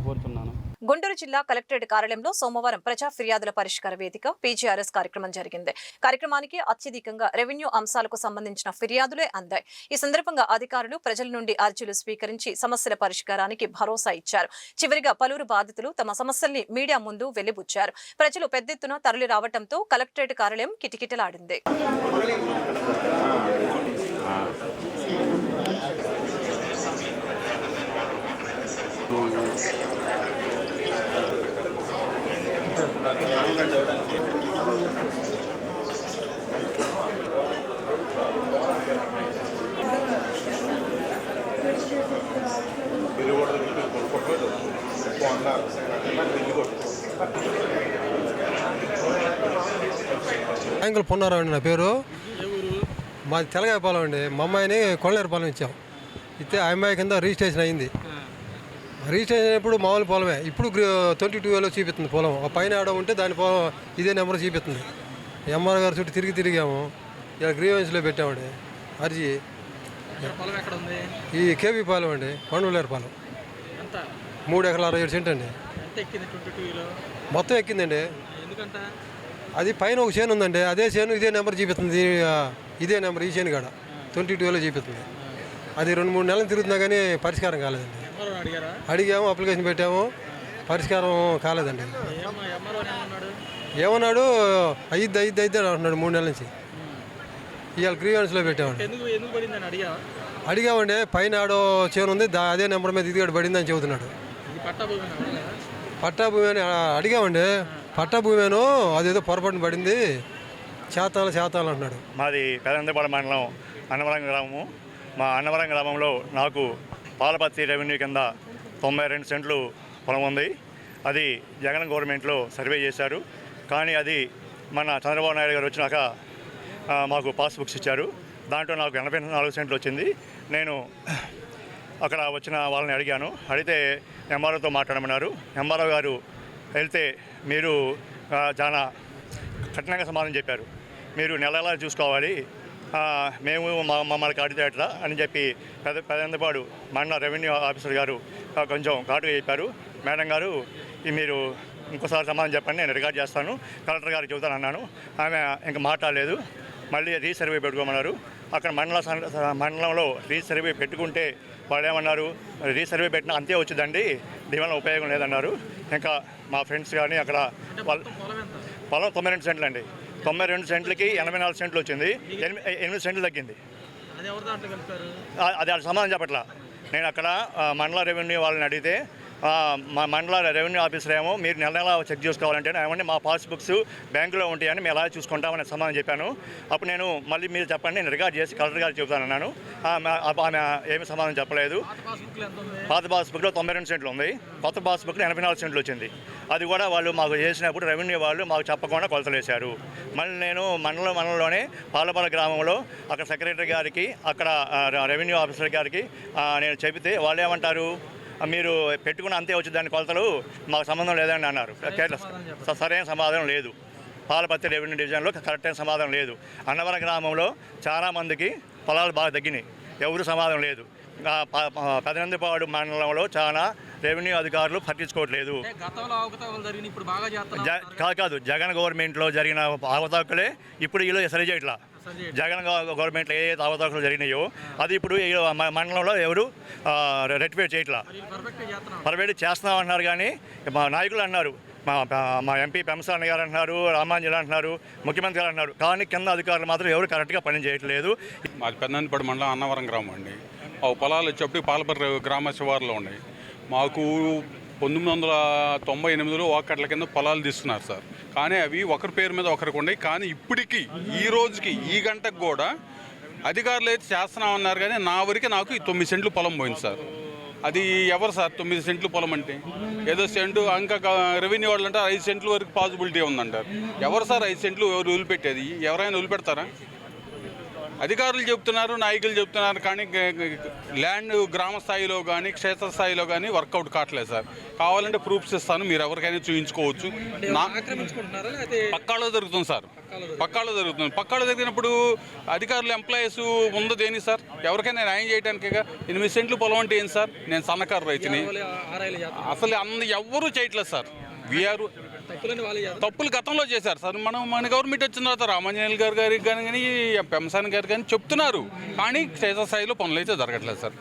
కోరుచున్నాను. గుంటూరు జిల్లా కలెక్టరేట్ కార్యాలయంలో సోమవారం ప్రజా ఫిర్యాదుల పరిష్కార వేదిక PGRS కార్యక్రమం జరిగింది. కార్యక్రమానికి అత్యధికంగా రెవెన్యూ అంశాలకు సంబంధించిన ఫిర్యాదులే అందాయి. ఈ సందర్భంగా అధికారులు ప్రజల నుండి అర్జీలు స్వీకరించి సమస్యల పరిష్కారానికి భరోసా ఇచ్చారు. చివరిగా పలువురు బాధితులు తమ సమస్యల్ని మీడియా ముందు వెలిబుచ్చారు. ప్రజలు పెద్ద ఎత్తున తరలి రావడంతో కలెక్టరేట్ కార్యాలయం కిటకిటలాడింది. బ్యాంకులు పొన్నారావు అండి నా పేరు. మాది తెలగాయపాలెం అండి. మా అమ్మాయిని కొల్లనేరుపాలెం ఇచ్చాం. ఇస్తే ఆ అమ్మాయి కింద రిజిస్ట్రేషన్ అయింది. రిజిస్ట్రేషన్ అయినప్పుడు మామూలు పొలమే. ఇప్పుడు 22లో చూపిస్తుంది పొలం. ఆ పైన ఆడ ఉంటే దాని పొలం ఇదే నెంబర్ చూపిస్తుంది. ఎంఆర్ గారు చుట్టూ తిరిగాము. ఇలా గ్రీవెన్స్లో పెట్టామండి అర్జీ. ఈ కేవీ పాలెం అండి, పండులేరుపాలెం. 3 ఎకరాల 67 సెంట్ అండి. మొత్తం ఎక్కిందండి. అది పైన ఒక చేను ఉందండి. అదే చేను ఇదే నెంబర్ చూపిస్తుంది. ఇదే నెంబర్ ఈ చేను కాడ 22లో చూపిస్తుంది. అది 2-3 నెలలు తిరుగుతున్నా కానీ పరిష్కారం కాలేదండి. అడిగాము, అప్లికేషన్ పెట్టాము, పరిష్కారం కాలేదండి. ఏమన్నాడు, అయిద్ది అంటున్నాడు 3 నెలల నుంచి. ఇవాళ గ్రీవెన్స్లో పెట్టామండి. అడిగామండి, పైన ఆడో చేను ఉంది, అదే నెంబర్ మీద ఇది పడిందని చెబుతున్నాడు. పట్టాభూమి అని అడిగామండి. పట్టాభూమేను అదేదో పొరపాటున పడింది, చేతాలు అంటున్నాడు. మాది పెదంతపాడు మండలం అన్నవరం గ్రామము. మా అన్నవరం గ్రామంలో నాకు పాలపత్తి రెవెన్యూ కింద 92 సెంట్లు పొలం ఉంది. అది జగన్ గవర్నమెంట్లో సర్వే చేశారు. కానీ అది మన చంద్రబాబు నాయుడు గారు వచ్చినాక మాకు పాస్బుక్స్ ఇచ్చారు. దాంట్లో నాకు 84 సెంట్లు వచ్చింది. నేను అక్కడ వచ్చిన వాళ్ళని అడిగితే ఎంఆర్ఓతో మాట్లాడమన్నారు. ఎంఆర్ఓ గారు వెళ్తే మీరు చాలా కఠినంగా సమాధానం చెప్పారు. మీరు నెలలా చూసుకోవాలి, మేము మమ్మల్ని కాటితేట్రా అని చెప్పి పెదంతపాడు మండల రెవెన్యూ ఆఫీసర్ గారు కొంచెం ఘాటుగా చెప్పారు. మేడం గారు మీరు ఇంకోసారి సమాధానం చెప్పండి, నేను రికార్డ్ చేస్తాను, కలెక్టర్ గారికి చెబుతాను అన్నాను. ఆమె ఇంకా మాట్లాడలేదు. మళ్ళీ రీసర్వే పెట్టుకోమన్నారు. అక్కడ మండలంలో రీసర్వే పెట్టుకుంటే వాళ్ళు ఏమన్నారు, రీసర్వే పెట్టినా అంతే వచ్చిందండి, దీనివల్ల ఉపయోగం లేదన్నారు. ఇంకా మా ఫ్రెండ్స్ కానీ అక్కడ పొలం 92 సెంట్లు అండి. 92 సెంట్లకి 84 సెంట్లు వచ్చింది. 8 సెంట్లు తగ్గింది. అది సమాధానం చెప్పట్లా. నేను అక్కడ మండల రెవెన్యూ వాళ్ళని అడిగితే మా మండల రెవెన్యూ ఆఫీసర్ ఏమో మీరు నెల చెక్ చేసుకోవాలంటే ఏమంటే మా పాస్బుక్స్ బ్యాంకులో ఉంటాయని మేము ఎలా చూసుకుంటామని సమాధానం చెప్పాను. అప్పుడు నేను మళ్ళీ మీరు చెప్పండి, నేను రికార్డ్ చేసి కలెక్టర్ గారికి చెబుతానన్నాను. ఆమె ఏమి సమాధానం చెప్పలేదు. పాత పాస్బుక్లో 92 సెంట్లు ఉంది, కొత్త పాస్బుక్లో 84 సెంట్లు వచ్చింది. అది కూడా వాళ్ళు మాకు చేసినప్పుడు రెవెన్యూ వాళ్ళు మాకు చెప్పకుండా కొలతలేశారు. మళ్ళీ నేను మండలంలోనే పాలపాల గ్రామంలో అక్కడ సెక్రటరీ గారికి, అక్కడ రెవెన్యూ ఆఫీసర్ గారికి నేను చెబితే వాళ్ళు ఏమంటారు, మీరు పెట్టుకున్న అంతే వచ్చి దాని కొలతలు మాకు సంబంధం లేదని అన్నారు. సరైన సమాధానం లేదు. పాలపత్తి రెవెన్యూ డివిజన్లో కరెక్ట్ అయిన సమాధానం లేదు. అన్నవరం గ్రామంలో చాలామందికి పొలాలు బాగా తగ్గినాయి, ఎవరు సమాధానం లేదు. పెదనందిపాడు మండలంలో చాలా రెవెన్యూ అధికారులు పట్టించుకోవట్లేదు. కాదు, జగన్ గవర్నమెంట్లో జరిగిన అవతాకులే ఇప్పుడు వీళ్ళు సరి చేయట్లా. జగన్ గవర్నమెంట్లో ఏ అవతాకులు జరిగినాయో అది ఇప్పుడు మండలంలో ఎవరు రెక్టిఫై చేయట్లా. పర్ఫెక్ట్ చేస్తున్నామన్నారు కానీ మా నాయకులు అన్నారు, మా ఎంపీ పెంసాని గారు అంటున్నారు, రామాంజలి అంటున్నారు, ముఖ్యమంత్రి గారు అంటున్నారు, కానీ కింద అధికారులు మాత్రం ఎవరు కరెక్ట్గా పని చేయట్లేదు. మాది పెదనందిపాడు మండలం అన్నవరం గ్రామం అండి. ఆ పొలాలు వచ్చేప్పటికి పాలపర్రి గ్రామ శివారులో ఉన్నాయి. మాకు 1998లో వాకట్ల కింద పొలాలు తీసుకున్నారు సార్. కానీ అవి ఒకరి పేరు మీద ఒకరికి ఉన్నాయి. కానీ ఇప్పటికీ ఈ రోజుకి ఈ గంటకు కూడా అధికారులు అయితే చేస్తున్నామన్నారు, కానీ నా వరకు నాకు 9 సెంట్లు పొలం పోయింది సార్. అది ఎవరు సార్ 9 సెంట్లు పొలం అంటే? ఏదో సెంటు ఇంకా రెవెన్యూ వాళ్ళు అంటారు 5 సెంట్ల వరకు పాసిబిలిటీ ఉందంటారు. ఎవరు సార్ 5 సెంట్లు ఎవరు వదిలిపెట్టేది? ఎవరైనా వదిలిపెడతారా? అధికారులు చెప్తున్నారు, నాయకులు చెప్తున్నారు, కానీ ల్యాండ్ గ్రామ స్థాయిలో కానీ క్షేత్ర స్థాయిలో కానీ వర్కౌట్ కావట్లేదు సార్. కావాలంటే ప్రూఫ్స్ ఇస్తాను, మీరు ఎవరికైనా చూపించుకోవచ్చు. పక్కాలో జరుగుతుంది సార్, పక్కాలో జరుగుతుంది. పక్కాలో జరిగినప్పుడు అధికారులు ఎంప్లాయీస్ ఉందో దేని సార్? ఎవరికైనా న్యాయం చేయడానికి 8 సెంట్లు పొలం అంటే ఏంటి సార్? నేను సన్నకారు రైతుని, అసలు ఎవ్వరూ చేయట్లేదు సార్. వీఆర్ తప్పులు గతంలో చేశారు సార్. మన గవర్నమెంట్ వచ్చిన తర్వాత రామాంజనేయులు గారికి కానీ పెంసాని గారు కానీ చెప్తున్నారు, కానీ క్షేత్ర స్థాయిలో పనులు అయితే జరగట్లేదు సార్.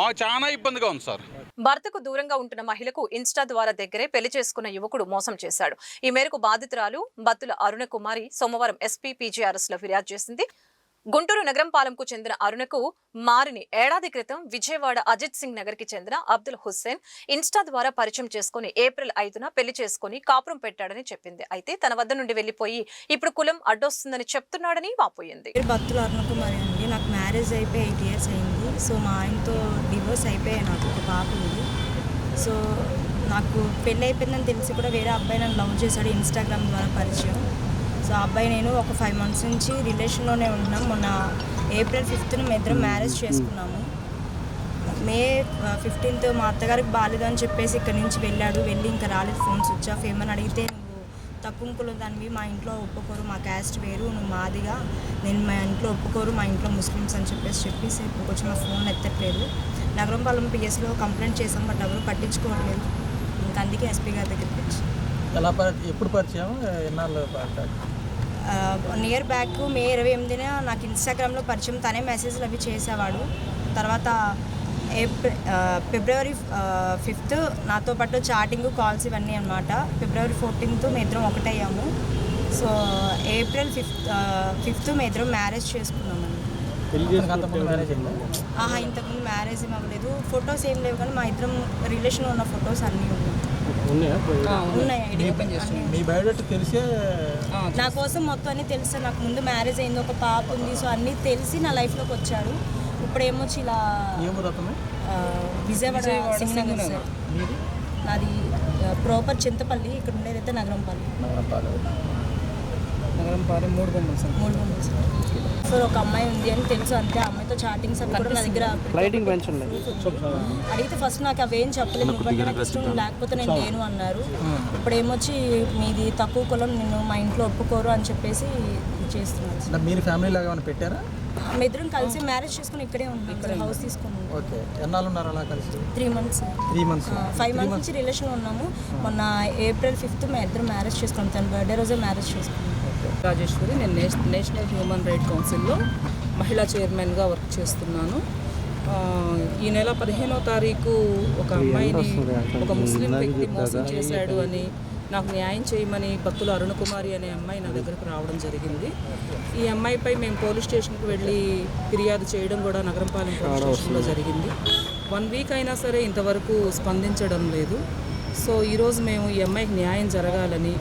మాకు చాలా ఇబ్బందిగా ఉంది సార్. భర్తకు దూరంగా ఉంటున్న మహిళకు ఇన్స్టా ద్వారా దగ్గరే పెళ్లి చేసుకున్న యువకుడు మోసం చేశాడు. ఈ మేరకు బాధితురాలు బత్తుల అరుణ కుమారి సోమవారం ఎస్పీ PGRS లో ఫిర్యాదు చేసింది. గుంటూరు నగరంపాలెంకు చెందిన అరుణకు మారిని ఏడాది క్రితం విజయవాడ అజిత్ సింగ్ నగర్ కి చెందిన అబ్దుల్ హుస్సేన్ ఇన్స్టా ద్వారా పరిచయం చేసుకుని ఏప్రిల్ 5న పెళ్లి చేసుకుని కాపురం పెట్టాడని చెప్పింది. అయితే తన వద్ద నుండి వెళ్లిపోయి ఇప్పుడు కులం అడ్డొస్తుందని చెప్తున్నాడని వాపోయింది. బత్తుల అరుణ కుమారి అండి. నాకు మ్యారేజ్ అయిపోయి 8 ఇయర్స్ అయింది. సో మా ఆయనతో డివోర్స్ అయిపోయాయి. నాకు ఒక పాప ఉంది. సో నాకు పెళ్ళి అయిపోయిందని తెలిసి కూడా వేరే అబ్బాయి నన్ను లవ్ చేశాడు, ఇన్స్టాగ్రామ్ ద్వారా పరిచయం. సో ఆ అబ్బాయి నేను ఒక 5 months నుంచి రిలేషన్లోనే ఉంటున్నాం. మొన్న ఏప్రిల్ 5న మేము ఇద్దరం మ్యారేజ్ చేసుకున్నాము. మే 15th మా అత్తగారికి బాగాలేదు అని చెప్పేసి ఇక్కడ నుంచి వెళ్ళి ఇంకా రాలేదు, ఫోన్ స్విచ్ ఆఫ్. ఏమని అడిగితే నువ్వు తక్కువకులు దానివి, మా ఇంట్లో ఒప్పుకోరు, మా క్యాస్ట్ వేరు, నువ్వు మాదిగా, నేను మా ఇంట్లో ఒప్పుకోరు, మా ఇంట్లో ముస్లిమ్స్ అని చెప్పేసి ఇప్పుడు కొంచెం మా ఫోన్ ఎత్తట్లేదు. నగరంపాలెం PSలో కంప్లైంట్ చేసాం, బట్ ఎవరు పట్టించుకోవట్లేదు. ఇంకా అందుకే SP గారి దగ్గరికి వచ్చి. ఎప్పుడు పరిచయం? ఎన్నాళ్ళు? నియర్ బ్యాక్ మే 28న నాకు ఇన్స్టాగ్రామ్లో పరిచయం. తనే మెసేజ్లు అవి చేసేవాడు. తర్వాత ఫిబ్రవరి 5th నాతో పాటు చాటింగ్, కాల్స్ ఇవన్నీ అనమాట. ఫిబ్రవరి 14th మేము ఇద్దరం ఒకటయ్యాము. సో ఏప్రిల్ 5th మేము ఇద్దరం మ్యారేజ్ చేసుకున్నామండి. ఇంతకుముందు మ్యారేజ్ ఏం అవ్వలేదు. ఫొటోస్ ఏం లేవు, కానీ మా ఇద్దరం రిలేషన్ ఉన్న ఫొటోస్ అన్నీ ఉన్నాయి. నా కోసం మొత్తం అన్నీ తెలుసు. నాకు ముందు మ్యారేజ్ అయింది, ఒక పాప ఉంది. సో అన్నీ తెలిసి నా లైఫ్లోకి వచ్చాడు. ఇప్పుడు ఏమొచ్చి ఇలా విజయవాడ సింగనగర్ సార్. నాది ప్రాపర్ చింతపల్లి, ఇక్కడ ఉండేదైతే నగరంపాలెం. 3 బొమ్మలు సార్. సో ఒక అమ్మాయి ఉంది అని తెలుసు, అంతే. అమ్మాయితో చాటింగ్స్ అవి కూడా నా దగ్గర అడిగితే ఫస్ట్ నాకు అవేం చెప్పలేదు. నువ్వంటే నాకు ఇష్టం, లేకపోతే నేను లేను అన్నారు. ఇప్పుడు ఏమొచ్చి మీది తక్కువ కులం, నిన్ను మా ఇంట్లో ఒప్పుకోరు అని చెప్పేసి చేస్తున్నారు. మీరు ఫ్యామిలీ లాగా పెట్టారా? మీ ఇద్దరం కలిసి మ్యారేజ్ చేసుకుని ఇక్కడే ఉన్నాం, ఇక్కడ హౌస్ తీసుకున్నాం. ఓకే. ఎన్నాళ్ళు ఉన్నారు అలా కలిసి? 3 months. 5 months నుంచి రిలేషన్లో ఉన్నాము. మొన్న ఏప్రిల్ 5th మేము ఇద్దరం మ్యారేజ్ చేసుకున్నాం. తన బర్త్డే రోజే మ్యారేజ్ చేసుకున్నాం. రాజేశ్వరి. నేను నేషనల్ హ్యూమన్ రైట్ కౌన్సిల్లో మహిళా చైర్మన్గా వర్క్ చేస్తున్నాను. ఈ నెల 15వ తారీఖు ఒక అమ్మాయిని ఒక ముస్లిం వ్యక్తి మోసం చేశాడు అని నాకు న్యాయం చేయమని బత్తుల అరుణ కుమారి అనే అమ్మాయి నా దగ్గరకు రావడం జరిగింది. ఈ అమ్మాయిపై మేము పోలీస్ స్టేషన్కి వెళ్ళి ఫిర్యాదు చేయడం కూడా నగరంపాలెం పోలీస్ స్టేషన్లో జరిగింది. 1 week అయినా సరే ఇంతవరకు స్పందించడం లేదు. సో ఈరోజు మేము ఈ అమ్మాయికి న్యాయం జరగాలని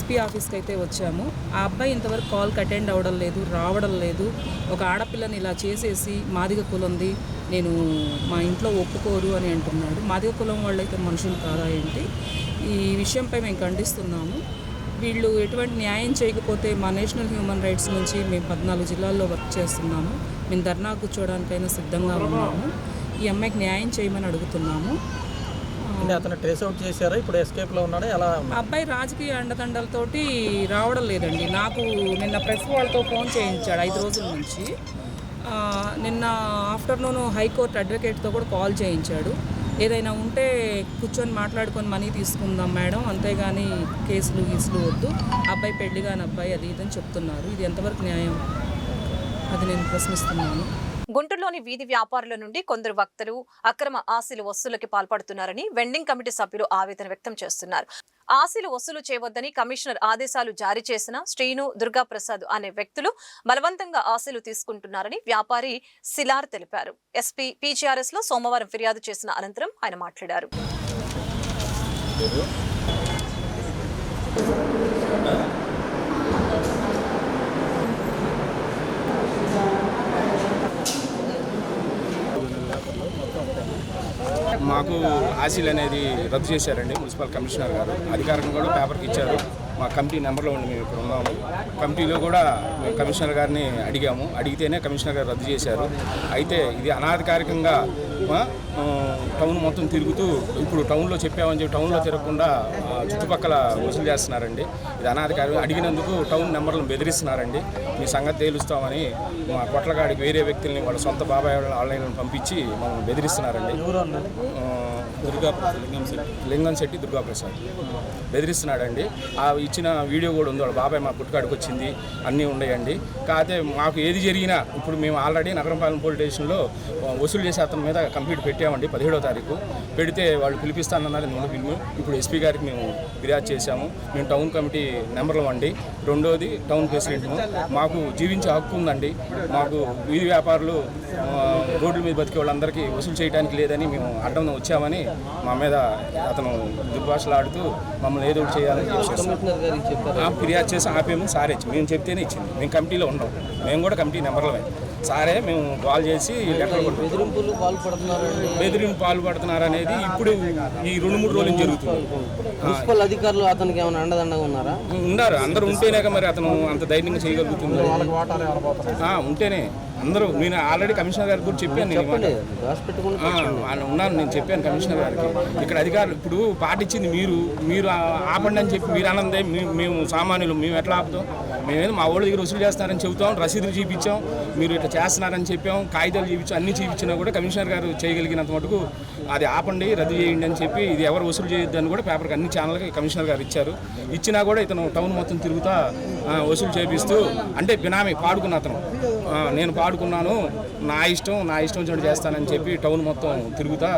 SP ఆఫీస్కి అయితే వచ్చాము. ఆ అబ్బాయి ఇంతవరకు కాల్కి అటెండ్ అవ్వడం లేదు, రావడం లేదు. ఒక ఆడపిల్లని ఇలా చేసేసి మాదిగ కులంది, నేను మా ఇంట్లో ఒప్పుకోరు అని అంటున్నాడు. మాదిగ కులం వాళ్ళైతే మనుషులు కాదా ఏంటి? ఈ విషయంపై మేము ఖండిస్తున్నాము. వీళ్ళు ఎటువంటి న్యాయం చేయకపోతే మా నేషనల్ హ్యూమన్ రైట్స్ నుంచి మేము 14 జిల్లాల్లో వర్క్ చేస్తున్నాము. మేము ధర్నా కూర్చోవడానికైనా సిద్ధంగా ఉన్నాము. ఈ ఈ అమ్మాయికి న్యాయం చేయమని అడుగుతున్నాము. అంటే అతను ట్రేస్ అవుట్ చేశారా? ఇప్పుడు ఎస్కేప్లో ఉన్నాడా? ఎలా ఉన్నాడు? అబ్బాయి రాజకీయ అండదండలతోటి రావడం లేదండి. నాకు నిన్న ప్రెస్ వాళ్ళతో ఫోన్ చేయించాడు 5 రోజుల నుంచి. నిన్న ఆఫ్టర్నూన్ హైకోర్టు అడ్వకేట్తో కూడా కాల్ చేయించాడు. ఏదైనా ఉంటే కూర్చొని మాట్లాడుకొని మనీ తీసుకుందాం మేడం, అంతేగాని కేసులు వద్దు, అబ్బాయి పెళ్లి కాని అబ్బాయి అది ఇదని చెప్తున్నారు. ఇది ఎంతవరకు న్యాయం? అది నేను ప్రశ్నిస్తున్నాను. గుంటూరులోని వీధి వ్యాపారుల నుండి కొందరు వక్తలు అక్రమ ఆశీలు వసూలుకి పాల్పడుతున్నారని వెండింగ్ కమిటీ సభ్యులు ఆవేదన వ్యక్తం చేస్తున్నారు. ఆశీలు వసూలు చేయవద్దని కమిషనర్ ఆదేశాలు జారీ చేసిన శ్రీను, దుర్గాప్రసాద్ అనే వ్యక్తులు బలవంతంగా ఆశీలు తీసుకుంటున్నారని వ్యాపారి సిలార్ తెలిపారు. ఎస్పీ పీజీఆర్ఎస్ లో సోమవారం ఫిర్యాదు చేసిన అనంతరం ఆయన మాట్లాడారు. మాకు ఆశీలు అనేది రద్దు చేశారండి మున్సిపల్ కమిషనర్ గారు. అధికారికంగా కూడా పేపర్కి ఇచ్చారు. మా కమిటీ నెంబర్లో ఉండి మేము ఇక్కడ ఉన్నాము. కమిటీలో కూడా మేము కమిషనర్ గారిని అడిగితేనే కమిషనర్ గారు రద్దు చేశారు. అయితే ఇది అనాధికారికంగా టౌన్ మొత్తం తిరుగుతూ ఇప్పుడు టౌన్లో చెప్పామని చెప్పి టౌన్లో తిరగకుండా చుట్టుపక్కల వసూలు చేస్తున్నారండి. ఇది అనాధికారికంగా అడిగినందుకు టౌన్ నెంబర్లను బెదిరిస్తున్నారండి. మీ సంగతి తేలుస్తామని మా కొట్లగాడికి వేరే వ్యక్తుల్ని వాళ్ళ సొంత బాబాయ్ ఆన్లైన్లో పంపించి మమ్మల్ని బెదిరిస్తున్నారండి. లింగంశెట్టి దుర్గాప్రసాద్ బెదిరిస్తున్నాడండి. ఆ ఇచ్చిన వీడియో కూడా ఉంది. వాళ్ళ బాబాయ్ మా పుట్టుకాడికి వచ్చింది, అన్నీ ఉన్నాయండి. కాకపోతే మాకు ఏది జరిగినా ఇప్పుడు మేము ఆల్రెడీ నగరంపాలెం పోలీస్ స్టేషన్లో వసూలు చేసే అతని మీద కంప్లైంట్ పెట్టామండి. 17వ తారీఖు పెడితే వాళ్ళు పిలిపిస్తానన్నారు. మేము ఇప్పుడు ఎస్పీ గారికి మేము ఫిర్యాదు చేశాము. మేము టౌన్ కమిటీ నెంబర్లు అండి. రెండోది టౌన్ ప్రెసిడెంట్ను. మాకు జీవించే హక్కు ఉందండి. మాకు వీధి వ్యాపారులు రోడ్ల మీద బతికే వాళ్ళందరికీ వసూలు చేయడానికి లేదని మేము అడ్డం వచ్చామని మా మీద అతను దుర్భాషలాడుతూ మమ్మల్ని ఏదో ఒకటి చేయాలని ఫిర్యాదు చేసి ఆపేమని సారే మేము చెప్తేనే ఇచ్చింది. మేము కమిటీలో ఉన్నాం. మేము కూడా కమిటీ నెంబర్లమే. సారే మేము కాల్ చేసి బెదిరింపు పాల్పడుతున్నారు అనేది ఇప్పుడు ఈ 2-3 రోజులు జరుగుతుంది. మున్సిపల్ అధికారులు అతనికి ఏమైనా అండదండగా ఉన్నారా? ఉన్నారు. అందరూ ఉంటేనే మరి అతను అంత ధైర్యంగా చేయగలుగుతుంది. ఉంటేనే అందరూ. నేను ఆల్రెడీ కమిషనర్ గారికి కూడా చెప్పాను. ఉన్నాను, నేను చెప్పాను కమిషనర్ గారికి. ఇక్కడ అధికారులు ఇప్పుడు పాటించింది మీరు ఆపండి అని చెప్పి మీరు అన్నదే మేము సామాన్యులు మేము ఎట్లా ఆపుతాం? మేమేదో మా వాళ్ళ దగ్గర వసూలు చేస్తున్నారని చెబుతాం, రసీదులు చూపించాం, మీరు ఇట్లా చేస్తున్నారని చెప్పాం, కాగితాలు చూపించాం, అన్నీ చూపించినా కూడా కమిషనర్ గారు చేయగలిగినంత మటుకు అది ఆపండి, రద్దు చేయండి అని చెప్పి ఇది ఎవరు వసూలు చేయొద్దని కూడా పేపర్కి అన్ని ఛానల్కి కమిషనర్ గారు ఇచ్చారు. ఇచ్చినా కూడా ఇతను టౌన్ మొత్తం తిరుగుతా వసూలు చేపిస్తూ అంటే బినామీ పాడుకున్న అతను నేను పాడుకున్నాను, నా ఇష్టం చోటు చేస్తానని చెప్పి టౌన్ మొత్తం తిరుగుతా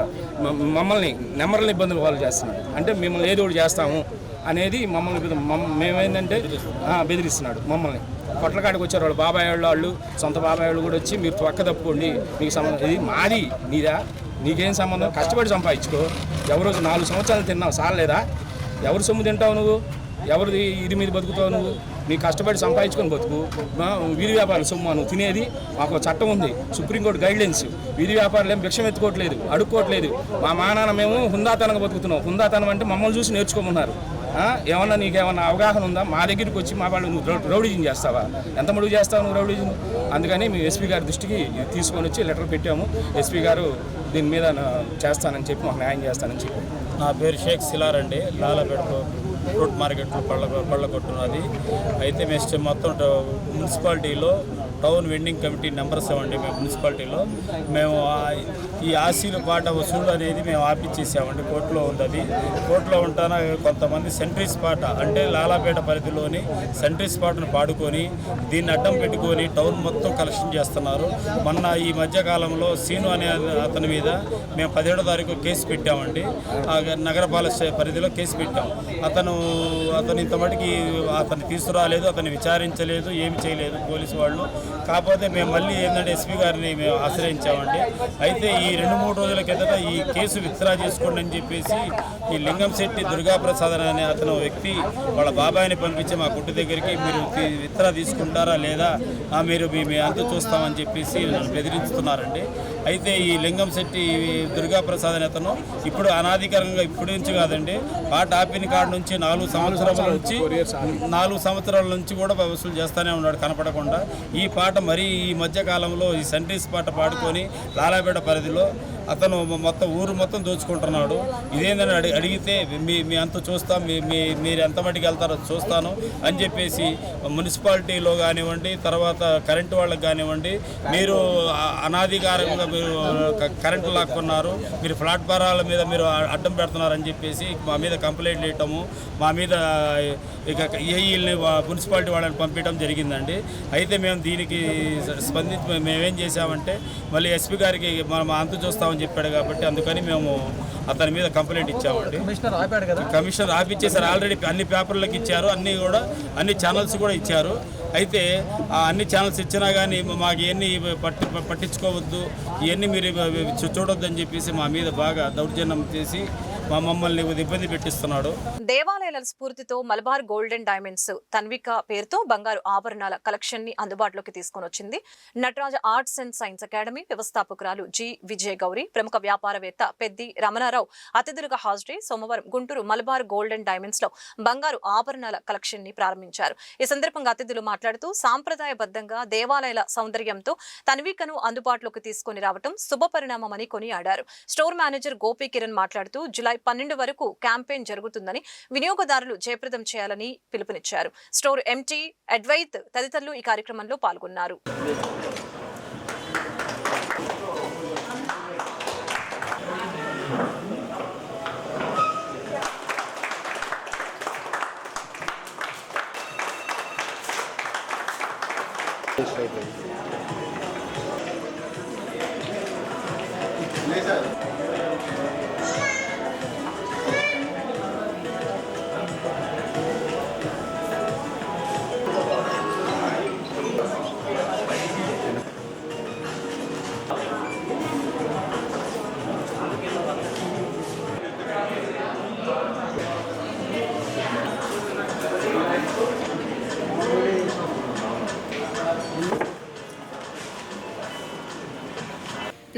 మమ్మల్ని నెంబర్ల ఇబ్బందులు వాళ్ళు చేస్తున్నాడు. అంటే మిమ్మల్ని ఏదో ఒకటి చేస్తాము అనేది మమ్మల్ని మేమేంటంటే బెదిరిస్తున్నాడు మమ్మల్ని. కొట్లకాడికి వచ్చారు వాళ్ళు బాబాయ్ వాళ్ళు సొంత బాబాయ్ వాళ్ళు కూడా వచ్చి మీరు పక్క తప్పుకోండి, మీకు సంబంధం ఇది మాది నీదా, నీకేం సంబంధం, కష్టపడి సంపాదించుకో, ఎవరు 4 సంవత్సరాలు తిన్నావు సాలేదా, ఎవరు సొమ్ము తింటావు నువ్వు, ఎవరిది ఇది మీద బతుకుతావు నువ్వు, నీ కష్టపడి సంపాదించుకొని బతుకు. వీధి వ్యాపారులు సొమ్ము నువ్వు తినేది. మాకు చట్టం ఉంది, సుప్రీంకోర్టు గైడ్లైన్స్. వీధి వ్యాపారులు ఏం భిక్షం ఎత్తుకోవట్లేదు, అడుక్కోవట్లేదు. మా నాన్న మేము హుందాతనంగా బతుకుతున్నాం. హుందాతనం అంటే మమ్మల్ని చూసి నేర్చుకోమన్నారు. ఏమన్నా నీకేమన్నా అవగాహన ఉందా? మా దగ్గరికి వచ్చి మా వాళ్ళు నువ్వు రౌడీజం చేస్తావా? ఎంత మడుగు చేస్తావు నువ్వు రౌడీజం? అందుకని మేము ఎస్పీ గారి దృష్టికి తీసుకొని వచ్చి లెటర్ పెట్టాము. ఎస్పీ గారు దీని మీద చేస్తానని చెప్పి మాకు న్యాయం చేస్తానని చెప్పి. నా పేరు షేక్ సిలార్ అండి. లాలాపేట ఫ్రూట్ మార్కెట్లో పళ్ళ కొట్టున్నది. అయితే మేము మొత్తం మున్సిపాలిటీలో టౌన్ వెండింగ్ కమిటీ నెంబర్స్ ఇవ్వండి. మేము మున్సిపాలిటీలో మేము ఈ ఆశీల పాట వసూలు అనేది మేము ఆపిచ్చేసామండి. కోర్టులో ఉంది. అది కోర్టులో ఉంటాన కొంతమంది సెంట్రీస్ పాట అంటే లాలాపేట పరిధిలోని సెంట్రీస్ పాటను పాడుకొని దీన్ని అడ్డం పెట్టుకొని టౌన్ మొత్తం కలెక్షన్ చేస్తున్నారు. మొన్న ఈ మధ్యకాలంలో సీను అనే అతని మీద మేము 17వ తారీఖు కేసు పెట్టామండి. నగరపాలక పరిధిలో కేసు పెట్టాం. అతను ఇంత మటుకి అతన్ని తీసుకురాలేదు, అతన్ని విచారించలేదు, ఏమి చేయలేదు పోలీసు వాళ్ళు. కాకపోతే మేము మళ్ళీ ఏంటంటే ఎస్పీ గారిని మేము ఆశ్రయించామండి. అయితే ఈ 2-3 రోజుల కిందట ఈ కేసు విత్డ్రా చేసుకోండి అని చెప్పేసి ఈ లింగంశెట్టి దుర్గాప్రసాద్ అనే అతను వ్యక్తి వాళ్ళ బాబాయిని పంపించి మా గుట్టు దగ్గరికి మీరు విత్డ్రా తీసుకుంటారా లేదా, మీరు మీ అంత చూస్తామని చెప్పేసి నన్ను బెదిరించుతున్నారండి. అయితే ఈ లింగంశెట్టి దుర్గాప్రసాద్ అనే అతను ఇప్పుడు అనాధికారంగా ఇప్పటి నుంచి కాదండి, పాట ఆపిన కాడ నుంచి 4 సంవత్సరాల నుంచి కూడా వసూలు చేస్తూనే ఉన్నాడు కనపడకుండా. ఈ పాట మరీ ఈ మధ్యకాలంలో ఈ సెంట్రీస్ పాట పాడుకొని లాలాపేట పరిధిలో అతను మొత్తం ఊరు మొత్తం దోచుకుంటున్నాడు. ఇదేందని అడిగితే మీ అంత చూస్తాం, మీరు ఎంత మటుకు వెళ్తారో చూస్తాను అని చెప్పేసి మున్సిపాలిటీలో కానివ్వండి, తర్వాత కరెంటు వాళ్ళకి కానివ్వండి, మీరు అనాధికారంగా మీరు కరెంటు లాక్కున్నారు, మీరు ప్లాట్ఫారాల మీద మీరు అడ్డం పెడుతున్నారని చెప్పేసి మా మీద కంప్లైంట్ చేయటము, మా మీద ఇక ఏఈల్ని మున్సిపాలిటీ వాళ్ళని పంపించడం జరిగిందండి. అయితే మేము దీనికి స్పందించి మేమేం చేసామంటే మళ్ళీ ఎస్పీ గారికి మనం అంతు చూస్తామని చెప్పాడు కాబట్టి అందుకని మేము అతని మీద కంప్లైంట్ ఇచ్చామండి. కమిషనర్ ఆపిచ్చేసారు, ఆల్రెడీ అన్ని పేపర్లకు ఇచ్చారు, అన్ని ఛానల్స్ కూడా ఇచ్చారు. అయితే అన్ని ఛానల్స్ ఇచ్చినా కానీ మాకు ఇవన్నీ పట్టించుకోవద్దు, ఇవన్నీ మీరు చూడొద్దు అని చెప్పేసి మా మీద బాగా దౌర్జన్యం చేసి మమ్మల్ని ఇబ్బంది పెట్టిస్తున్నాడు. దేవాలయాల స్ఫూర్తితో మలబార్ గోల్డెన్ డైమండ్స్ తన్విక పేరుతో బంగారు ఆభరణాల కలెక్షన్ ని అందుబాటులోకి తీసుకొని వచ్చింది. Nataraja arts and science academy వ్యవస్థాపకురాలు జి విజయ గౌరి, ప్రముఖ వ్యాపారవేత్త పెద్ది రమణారావు అతిథులుగా హాజరై సోమవారం గుంటూరు మలబార్ గోల్డెన్ డైమండ్స్ లో బంగారు ఆభరణాల కలెక్షన్ ని ప్రారంభించారు. ఈ సందర్భంగా అతిథులు మాట్లాడుతూ సాంప్రదాయబద్ధంగా దేవాలయాల సౌందర్యంతో తన్వికను అందుబాటులోకి తీసుకుని రావడం శుభపరిణామమని కొనియాడారు. స్టోర్ మేనేజర్ గోపి కిరణ్ మాట్లాడుతూ జులై 12 వరకు క్యాంపెయిన్ జరుగుతుందని, వినియోగదారులు జయప్రదం చేయాలని పిలుపునిచ్చారు. స్టోర్ ఎంటీ అడ్వైత్ తదితరులు ఈ కార్యక్రమంలో పాల్గొన్నారు.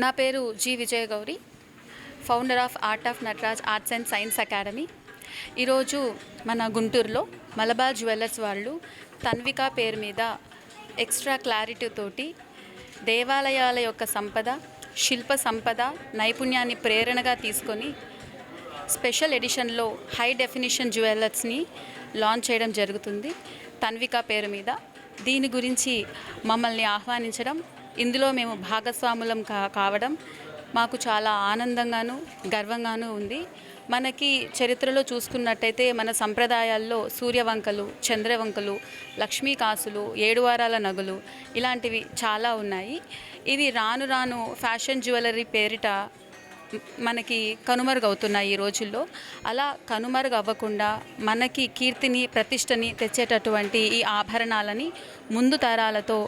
నా పేరు G Vijaya Gowri, founder of art of Nataraj arts and science academy. ఈరోజు మన గుంటూరులో మలబార్ జ్యువెలర్స్ వాళ్ళు తన్విక పేరు మీద ఎక్స్ట్రా క్లారిటీ తోటి దేవాలయాల యొక్క సంపద, శిల్ప సంపద, నైపుణ్యాన్ని ప్రేరణగా తీసుకొని స్పెషల్ ఎడిషన్లో హై డెఫినిషన్ జ్యువెలర్స్ని లాంచ్ చేయడం జరుగుతుంది తన్విక పేరు మీద. దీని గురించి మమ్మల్ని ఆహ్వానించడం, ఇందులో మేము భాగస్వాములం కావడం మాకు చాలా ఆనందంగాను గర్వంగాను ఉంది. మనకి చరిత్రలో చూసుకున్నట్టయితే మన సంప్రదాయాల్లో సూర్యవంకలు, చంద్రవంకలు, లక్ష్మీ కాసులు, 7 వారాల నగలు ఇలాంటివి చాలా ఉన్నాయి. ఇవి రాను రాను ఫ్యాషన్ జ్యువెలరీ పేరిట మనకి కనుమరుగవుతున్నాయి ఈ రోజుల్లో. అలా కనుమరుగవ్వకుండా మనకి కీర్తిని, ప్రతిష్టని తెచ్చేటటువంటి ఈ ఆభరణాలని ముందు తరాలతో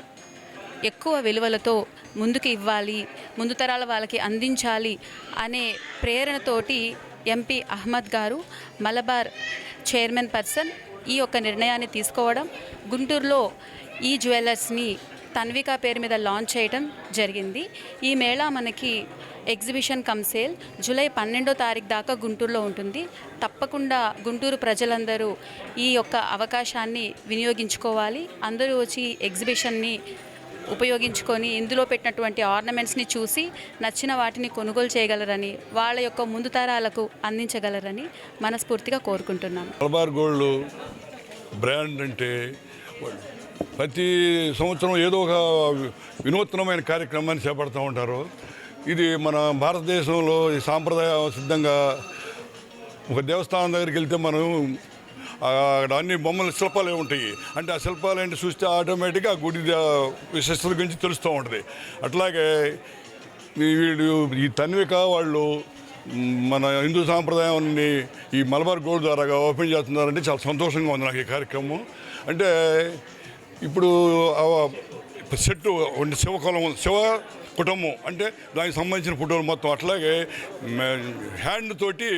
ఎక్కువ విలువలతో ముందుకు ఇవ్వాలి, ముందు తరాల వాళ్ళకి అందించాలి అనే ప్రేరణతోటి ఎంపీ అహ్మద్ గారు, మలబార్ చైర్మన్ పర్సన్, ఈ యొక్క నిర్ణయాన్ని తీసుకోవడం, గుంటూరులో ఈ జ్యువెలర్స్ని తన్విక పేరు మీద లాంచ్ చేయడం జరిగింది. ఈ మేళా మనకి ఎగ్జిబిషన్ కమ్ సేల్ జూలై 12వ తారీఖు దాకా గుంటూరులో ఉంటుంది. తప్పకుండా గుంటూరు ప్రజలందరూ ఈ యొక్క అవకాశాన్ని వినియోగించుకోవాలి. అందరూ వచ్చి ఎగ్జిబిషన్ని ఉపయోగించుకొని ఇందులో పెట్టినటువంటి ఆర్నమెంట్స్ని చూసి నచ్చిన వాటిని కొనుగోలు చేయగలరని, వాళ్ళ యొక్క ముందు తరాలకు అందించగలరని మనస్ఫూర్తిగా కోరుకుంటున్నాను. మలబార్ గోల్డ్ బ్రాండ్ అంటే ప్రతి సంవత్సరం ఏదో ఒక వినూత్నమైన కార్యక్రమాన్ని చేపడుతూ ఉంటారు. ఇది మన భారతదేశంలో ఈ సాంప్రదాయ సిద్ధంగా ఒక దేవస్థానం దగ్గరికి వెళ్తే మనం అక్కడ అన్ని బొమ్మల శిల్పాలు ఉంటాయి. అంటే ఆ శిల్పాలు ఏంటి చూస్తే ఆటోమేటిక్గా ఆ గుడి విశిష్టత గురించి తెలుస్తూ ఉంటుంది. అట్లాగే వీళ్ళు ఈ తన్విక వాళ్ళు మన హిందూ సాంప్రదాయాన్ని ఈ మలబార్ గోల్డ్ ద్వారా ఓపెన్ చేస్తున్నారంటే చాలా సంతోషంగా ఉంది నాకు ఈ కార్యక్రమం. అంటే ఇప్పుడు సెట్టు శివ కుటుంబం అంటే దానికి సంబంధించిన ఫోటోలు మొత్తం అట్లాగే హ్యాండ్ తోటి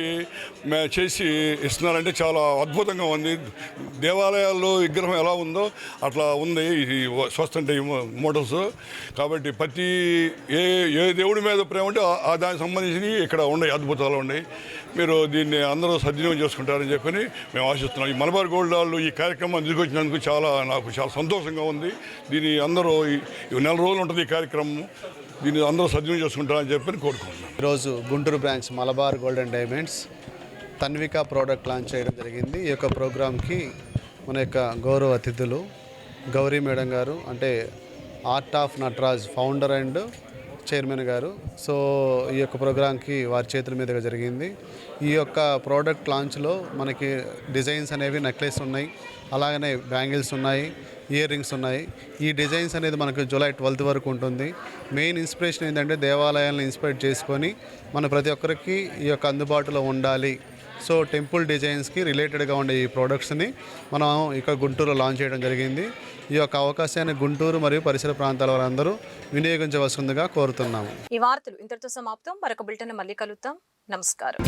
చేసి ఇస్తున్నారంటే చాలా అద్భుతంగా ఉంది. దేవాలయాల్లో విగ్రహం ఎలా ఉందో అట్లా ఉంది ఈ చూస్తుంటే మోడల్స్. కాబట్టి ప్రతి ఏ దేవుడి మీద ప్రేమ ఉంటే దానికి సంబంధించి ఇక్కడ ఉన్నాయి, అద్భుతాలు ఉన్నాయి. మీరు దీన్ని అందరూ సద్వినియోగం చేసుకుంటారని చెప్పి మేము ఆశిస్తున్నాం. ఈ మలబార్ గోల్డ్ వాళ్ళు ఈ కార్యక్రమం తీసుకొచ్చినందుకు నాకు చాలా సంతోషంగా ఉంది. దీన్ని అందరూ 4 రోజులు ఉంటుంది ఈ కార్యక్రమం. దీన్ని అందరూ సద్వినియోగం చేసుకుంటారని చెప్పి కోరుకుంటున్నాను. ఈరోజు Guntur branch Malabar golden diamonds Tanvika product launch చేయడం జరిగింది. ఈ యొక్క ప్రోగ్రామ్కి మన యొక్క గౌరవ అతిథులు గౌరీ మేడం గారు, అంటే art of Nataraj founder and chairman గారు. సో ఈ యొక్క ప్రోగ్రాంకి వారి చేతుల మీదుగా జరిగింది. ఈ యొక్క ప్రోడక్ట్ లాంచ్లో మనకి డిజైన్స్ అనేవి నెక్లెస్ ఉన్నాయి, అలాగనే బ్యాంగిల్స్ ఉన్నాయి, ఇయర్ రింగ్స్ ఉన్నాయి. ఈ డిజైన్స్ అనేది మనకు జూలై 12 వరకు ఉంటుంది. మెయిన్ ఇన్స్పిరేషన్ ఏంటంటే దేవాలయాలను ఇన్స్పైర్ చేసుకొని మన ప్రతి ఒక్కరికి ఈ యొక్క అందుబాటులో ఉండాలి. సో టెంపుల్ డిజైన్స్కి రిలేటెడ్గా ఉండే ఈ ప్రోడక్ట్స్ని మనం ఇక్కడ గుంటూరులో లాంచ్ చేయడం జరిగింది. ఈ యొక్క అవకాశాన్ని గుంటూరు మరియు పరిసర ప్రాంతాల వారందరూ వినియోగించవలసిందిగా కోరుతున్నాము. ఈ వార్తలు ఇంతటితో సమాప్తం. మరొక బులెటిన్ మళ్ళీ కలుద్దాం. నమస్కారం.